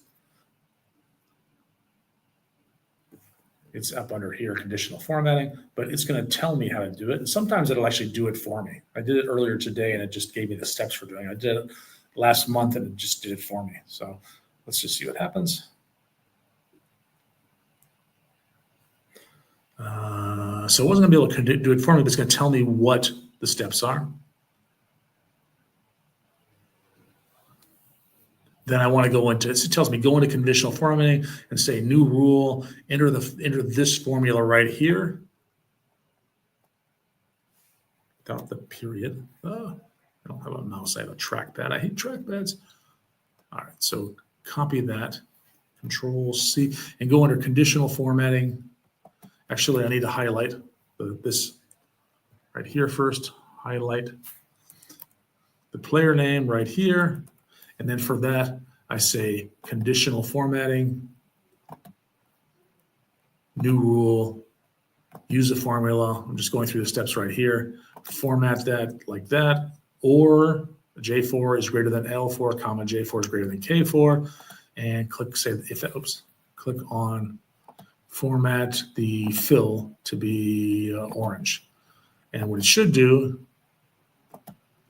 It's up under here, conditional formatting, but it's going to tell me how to do it. And sometimes it'll actually do it for me. I did it earlier today, and it just gave me the steps for doing it. I did it last month, and it just did it for me. So let's just see what happens. So it wasn't going to be able to do it for me, but it's going to tell me what the steps are. Then I want to go into, it tells me go into conditional formatting and say new rule, enter this formula right here. Without the period. Oh, I don't have a mouse, I have a trackpad. I hate trackpads. All right, so copy that, Control C, and go under conditional formatting. Actually, I need to highlight this right here first. Highlight the player name right here. And then for that, I say conditional formatting, new rule, use a formula. I'm just going through the steps right here. Format that like that, or J4 is greater than L4, comma J4 is greater than K4, and click say if that, oops, click on format the fill to be orange. And what it should do,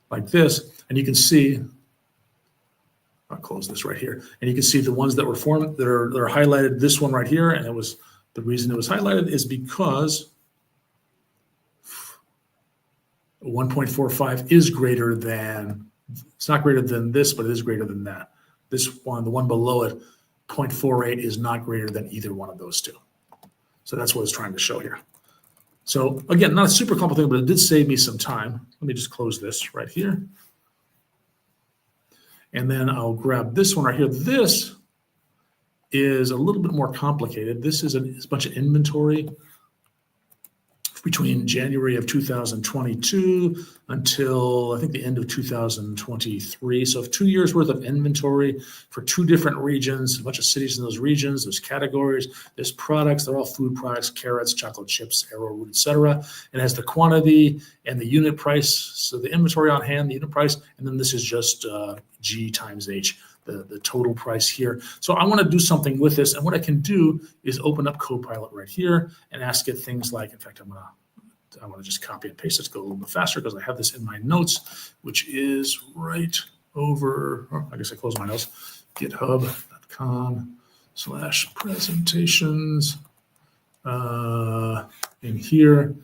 like this, and you can see, I'll close this right here, and you can see the ones that were formed that are highlighted. This one right here, and it was the reason it was highlighted is because 1.45 is greater than, it's not greater than this, but it is greater than that. This one, the one below it, 0.48 is not greater than either one of those two. So that's what it's trying to show here. So again, not a super complicated, but it did save me some time. Let me just close this right here. And then I'll grab this one right here. This is a little bit more complicated. This is a bunch of inventory between January of 2022 until I think the end of 2023. So 2 years worth of inventory for 2 different regions, a bunch of cities in those regions. There's categories, there's products. They're all food products, carrots, chocolate chips, arrowroot, etc. It has the quantity and the unit price. So the inventory on hand, the unit price, and then this is just G times H. the total price here. So I want to do something with this. And what I can do is open up Copilot right here and ask it things like, in fact, I want to just copy and paste it to go a little bit faster because I have this in my notes, which is right over, I guess I closed my notes, github.com/presentations. In here,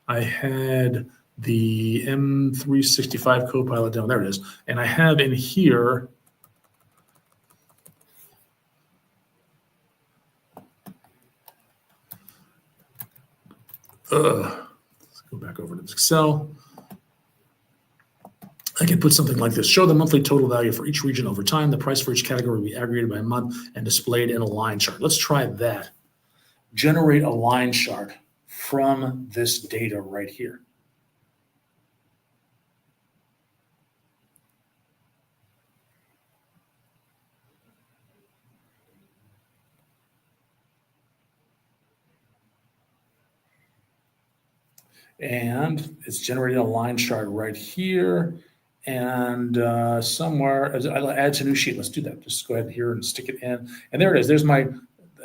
I had the M365 Copilot down. There it is. And I have in here, let's go back over to this Excel. I can put something like this. Show the monthly total value for each region over time. The price for each category will be aggregated by month and displayed in a line chart. Let's try that. Generate a line chart from this data right here. And it's generating a line chart right here. And somewhere, I'll add to new sheet. Let's do that. Just go ahead here and stick it in. And there it is. There's my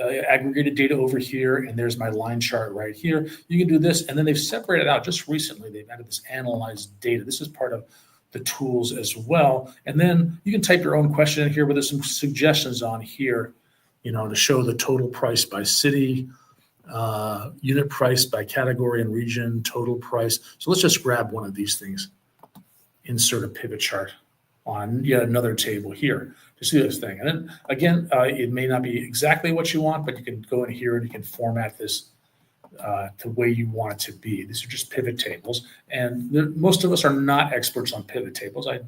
aggregated data over here. And there's my line chart right here. You can do this. And then they've separated out just recently. They've added this analyzed data. This is part of the tools as well. And then you can type your own question in here, but there's some suggestions on here, to show the total price by city, unit price by category and region, total price. So let's just grab one of these things. Insert a pivot chart on yet another table here to see this thing. And then again, it may not be exactly what you want, but you can go in here and you can format this the way you want it to be. These are just pivot tables. And most of us are not experts on pivot tables. I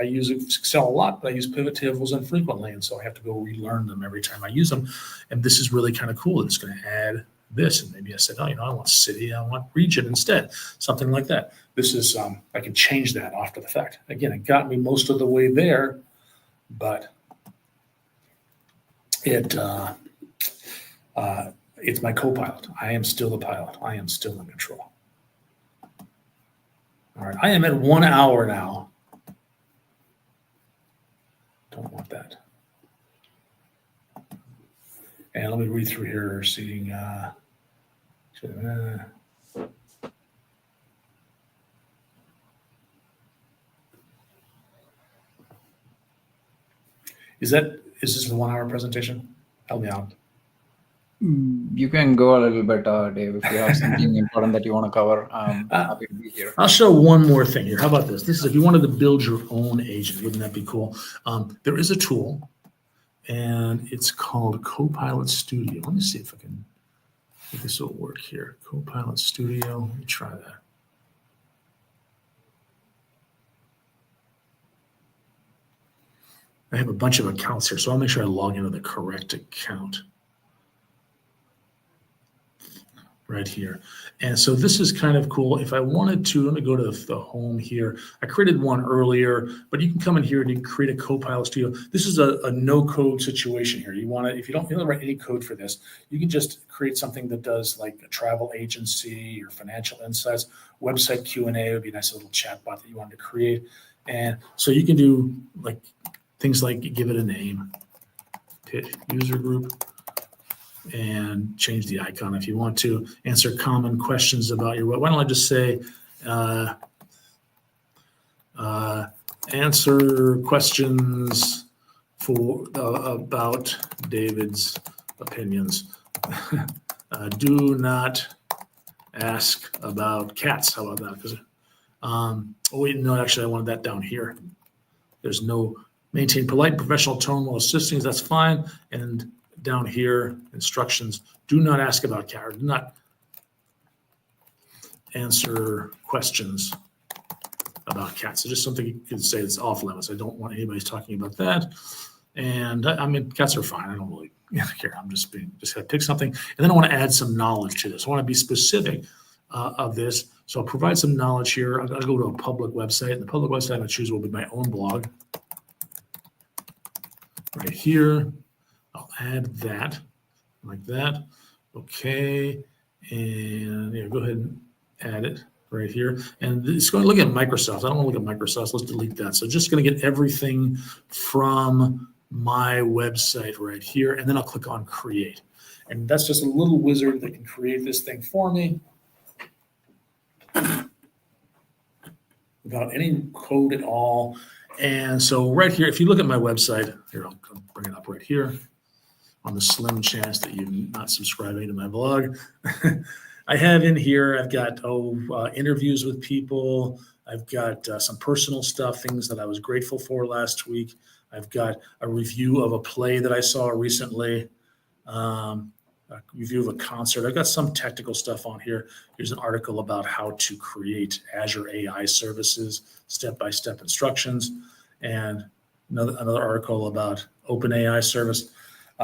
use Excel a lot, but I use pivot tables infrequently. And so I have to go relearn them every time I use them. And this is really kind of cool. It's going to add this. And maybe I said, I want city, I want region instead, something like that. This is, I can change that after the fact. Again, it got me most of the way there, but it's my Copilot. I am still the pilot. I am still in control. All right, I am at 1 hour now. Don't want that. And let me read through here, seeing, is this the 1 hour presentation? Help me out. You can go a little bit, Dave, if you have something important that you want to cover. I'm happy to be here. I'll show one more thing here. How about this? This is if you wanted to build your own agent. Wouldn't that be cool? There is a tool, and it's called Copilot Studio. Let me see if this will work here. Copilot Studio. Let me try that. I have a bunch of accounts here, so I'll make sure I log into the correct account. Right here. And so this is kind of cool. If I wanted to, let me go to the home here. I created one earlier, but you can come in here and you can create a Copilot Studio. This is a no-code situation here. You want to, if you don't write any code for this, you can just create something that does like a travel agency or financial insights, website Q&A would be a nice little chat bot that you wanted to create. And so you can do like things like give it a name, pick user group, and change the icon if you want to. Answer common questions about your web. Why don't I just say answer questions about David's opinions. Do not ask about cats. How about that? Oh wait, no, actually I wanted that down here. There's no maintain polite professional tone while assisting. That's fine. And down here, instructions, do not ask about cat, or do not answer questions about cats. So just something you can say that's off limits. I don't want anybody talking about that. And I mean, cats are fine. I don't really care. I'm just going to pick something. And then I want to add some knowledge to this. I want to be specific of this. So I'll provide some knowledge here. I'm going to go to a public website. And the public website I'm going to choose will be my own blog. Right here. I'll add that like that. Okay. And go ahead and add it right here. And it's going to look at Microsoft. I don't want to look at Microsoft. Let's delete that. So just going to get everything from my website right here, and then I'll click on create. And that's just a little wizard that can create this thing for me without any code at all. And so right here, if you look at my website, here, I'll bring it up right here on the slim chance that you're not subscribing to my blog. I have in here, I've got interviews with people. I've got some personal stuff, things that I was grateful for last week. I've got a review of a play that I saw recently, a review of a concert. I've got some technical stuff on here. Here's an article about how to create Azure AI services, step-by-step instructions, and another article about OpenAI service.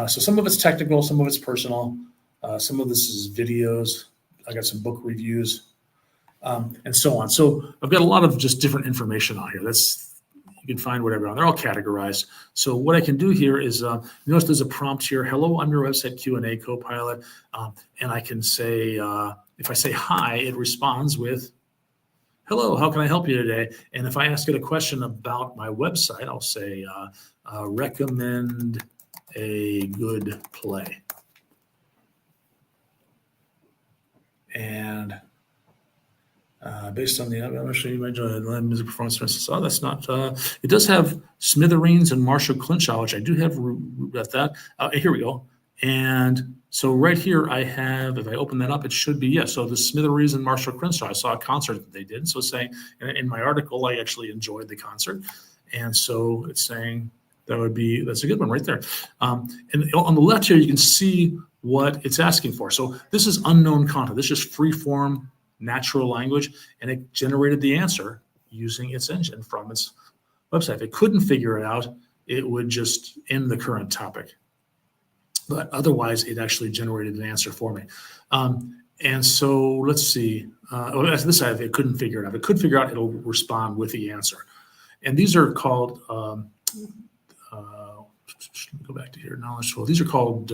So some of it's technical, some of it's personal, some of this is videos. I got some book reviews, and so on. So I've got a lot of just different information on here. You can find whatever on. They're all categorized. So what I can do here is, notice there's a prompt here. Hello, I'm your website Q&A Copilot, and I can say, if I say hi, it responds with, hello, how can I help you today? And if I ask it a question about my website, I'll say, recommend a good play. And based on the, I'm going to show you my music performance. So that's not, it does have Smithereens and Marshall Crenshaw, which I do have at that. Here we go. And so right here I have, if I open that up, it should be, yes. So the Smithereens and Marshall Crenshaw, I saw a concert that they did. So it's saying, in my article, I actually enjoyed the concert. And so it's saying that's a good one right there. And on the left here, you can see what it's asking for. So this is unknown content. This is free form, natural language, and it generated the answer using its engine from its website. If it couldn't figure it out, it would just end the current topic. But otherwise, it actually generated an answer for me. And so let's see. As this side, if it couldn't figure it out. If it could figure out, it'll respond with the answer. And these are called, go back to here, knowledge tool. These are called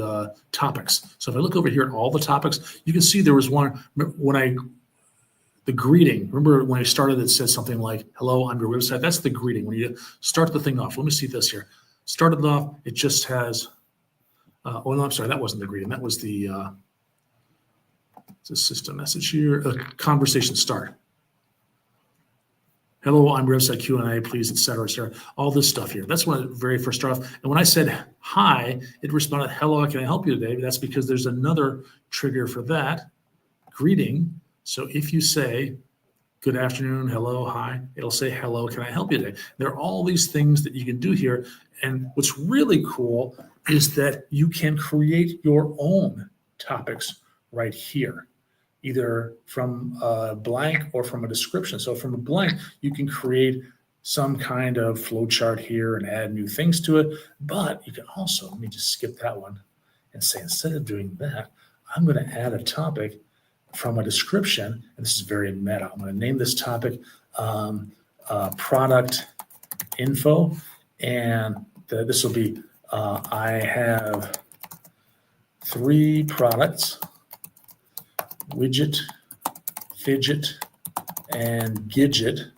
topics. So if I look over here at all the topics, you can see there was one, the greeting. Remember when I started, it said something like, hello, I'm your website. That's the greeting. When you start the thing off, let me see this here. Started off, it just has, oh no, I'm sorry, that wasn't the greeting. That was the it's a system message here, conversation start. Hello, I'm your website Q&A, please, et cetera, et cetera. All this stuff here. That's when it very first started off. And when I said hi, it responded, hello, can I help you today? But that's because there's another trigger for that, greeting. So if you say, good afternoon, hello, hi, it'll say, hello, can I help you today? There are all these things that you can do here. And what's really cool is that you can create your own topics right here, either from a blank or from a description. So from a blank, you can create some kind of flow chart here and add new things to it. But you can also, let me just skip that one and say, instead of doing that, I'm going to add a topic from a description. And this is very meta. I'm going to name this topic product info. And this will be, I have 3 products, widget, fidget, and gidget.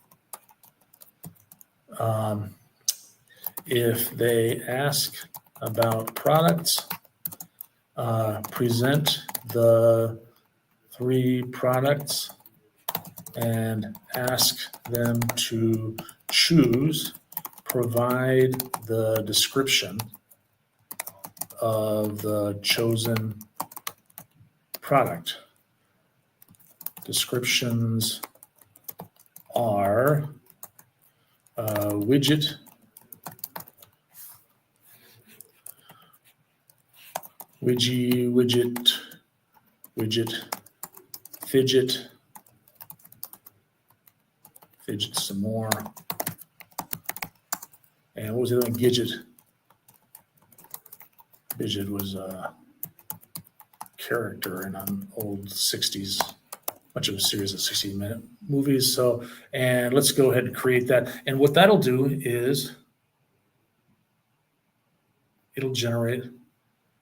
If they ask about products, present the 3 products and ask them to choose, provide the description of the chosen product. Descriptions are widget, widget, fidget some more. And what was the other one? Gidget. Gidget was a character in an old 60s, bunch of a series of 60-minute movies. So, and let's go ahead and create that. And what that'll do is it'll generate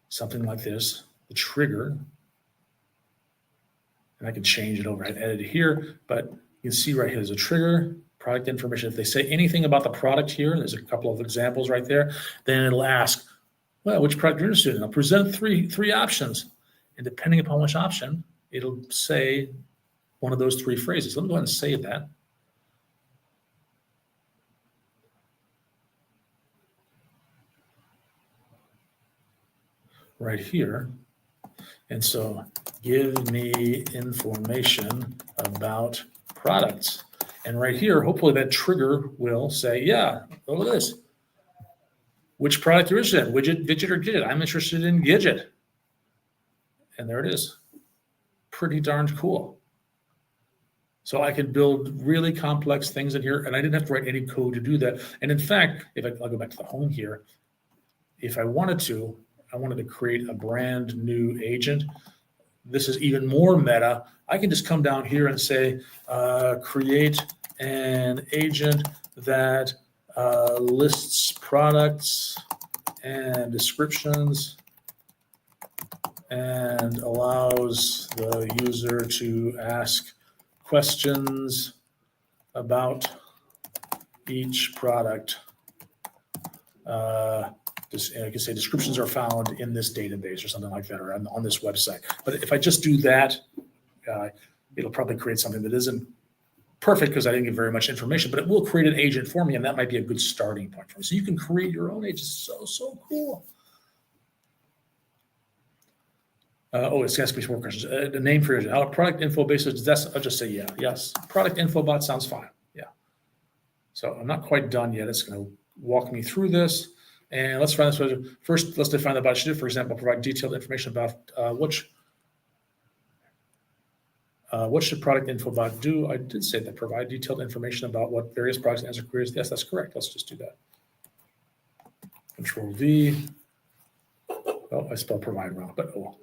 something like this, the trigger. And I can change it over and edit it here, but you can see right here, there's a trigger, product information. If they say anything about the product here, there's a couple of examples right there, then it'll ask, well, which product you're interested in? I'll present three options. And depending upon which option, it'll say one of those 3 phrases. Let me go ahead and save that. Right here. And so give me information about products. And right here, hopefully that trigger will say, yeah, look at this. Which product you're interested in, widget, Gidget, or Gidget? I'm interested in Gidget. And there it is. Pretty darn cool. So I could build really complex things in here, and I didn't have to write any code to do that. And in fact, I'll go back to the home here. If I wanted to create a brand new agent. This is even more meta. I can just come down here and say, create an agent that lists products and descriptions and allows the user to ask questions about each product. I can say descriptions are found in this database or something like that, or on this website. But if I just do that, it'll probably create something that isn't perfect because I didn't give very much information, but it will create an agent for me, and that might be a good starting point for me. So you can create your own agents. So cool. It's asking me 4 questions. The name for your product info basis. I'll just say yes. Product info bot sounds fine. Yeah. So I'm not quite done yet. It's going to walk me through this. And let's find this. First, let's define the bot should do. For example, provide detailed information about what should product info bot do. I did say that, provide detailed information about what various products and answer queries. Yes, that's correct. Let's just do that. Control V. Oh, I spelled provide wrong, but oh.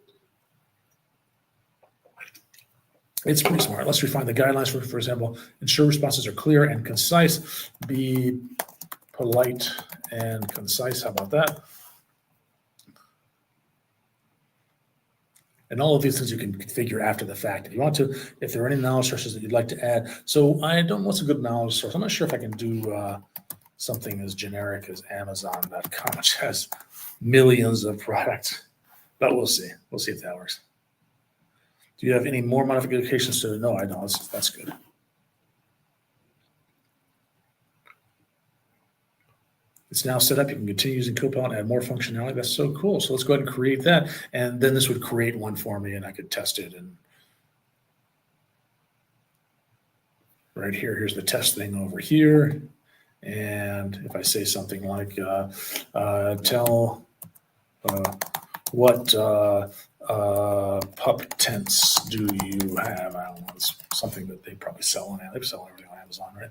It's pretty smart. Let's refine the guidelines for example, ensure responses are clear and concise. Be polite and concise. How about that? And all of these things you can configure after the fact. If you want to, if there are any knowledge sources that you'd like to add. So what's a good knowledge source? I'm not sure if I can do something as generic as Amazon.com, which has millions of products, but we'll see. We'll see if that works. Do you have any more modifications to it? No, I don't. That's good. It's now set up. You can continue using Copilot and add more functionality. That's so cool. So let's go ahead and create that. And then this would create one for me and I could test it. And right here, here's the test thing over here. And if I say something like, tell what pup tents do you have? I don't know. It's something that they probably sell on Amazon. They sell everything on Amazon, right?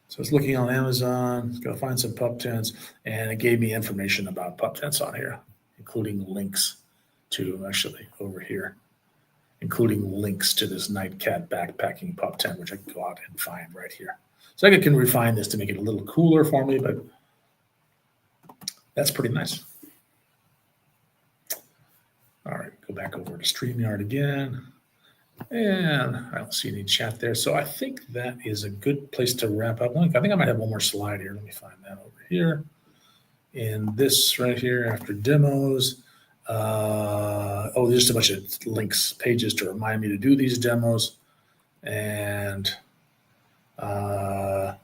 So it's looking on Amazon, it's going to find some pup tents, and it gave me information about pup tents on here, including links to, actually, over here, including links to this nightcat backpacking pup tent, which I can go out and find right here. So I can refine this to make it a little cooler for me, but that's pretty nice. All right, go back over to StreamYard again. And I don't see any chat there. So I think that is a good place to wrap up. I think I might have one more slide here. Let me find that over here. In this right here after demos. There's just a bunch of links, pages to remind me to do these demos. And I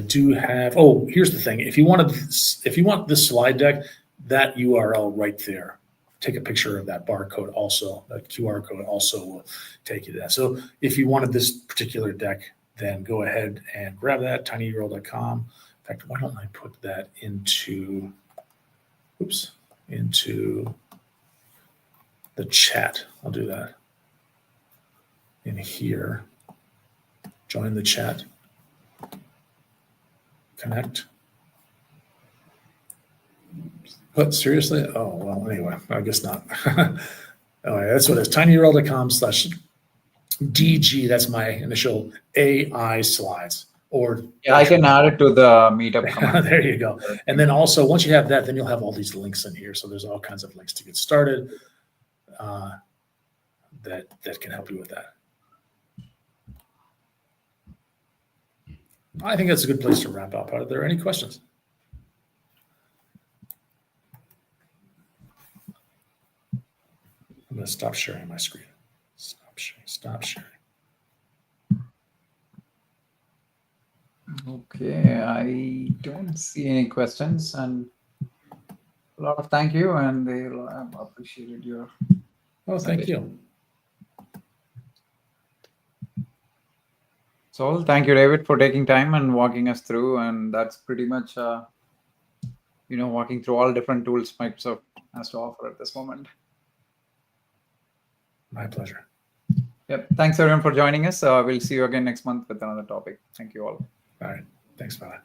do have, here's the thing. If you want this slide deck, that URL right there. Take a picture of that barcode also, that QR code also will take you to that. So if you wanted this particular deck, then go ahead and grab that, tinyurl.com. In fact, why don't I put that into the chat. I'll do that in here. Join the chat. Connect. What, seriously? Oh, well, anyway, I guess not. Anyway, that's what it is. tinyurl.com/DG. That's my initial AI slides. I can add it to the meetup command. There you go. And then also, once you have that, then you'll have all these links in here. So there's all kinds of links to get started that can help you with that. I think that's a good place to wrap up. Are there any questions? I'm going to stop sharing my screen. Stop sharing. Okay, I don't see any questions, and a lot of thank you, and they appreciated your. Oh, thank you. So thank you, David, for taking time and walking us through, and that's pretty much walking through all different tools Microsoft has to offer at this moment. My pleasure. Yep. Thanks everyone for joining us. We'll see you again next month with another topic. Thank you all. All right. Thanks, Father.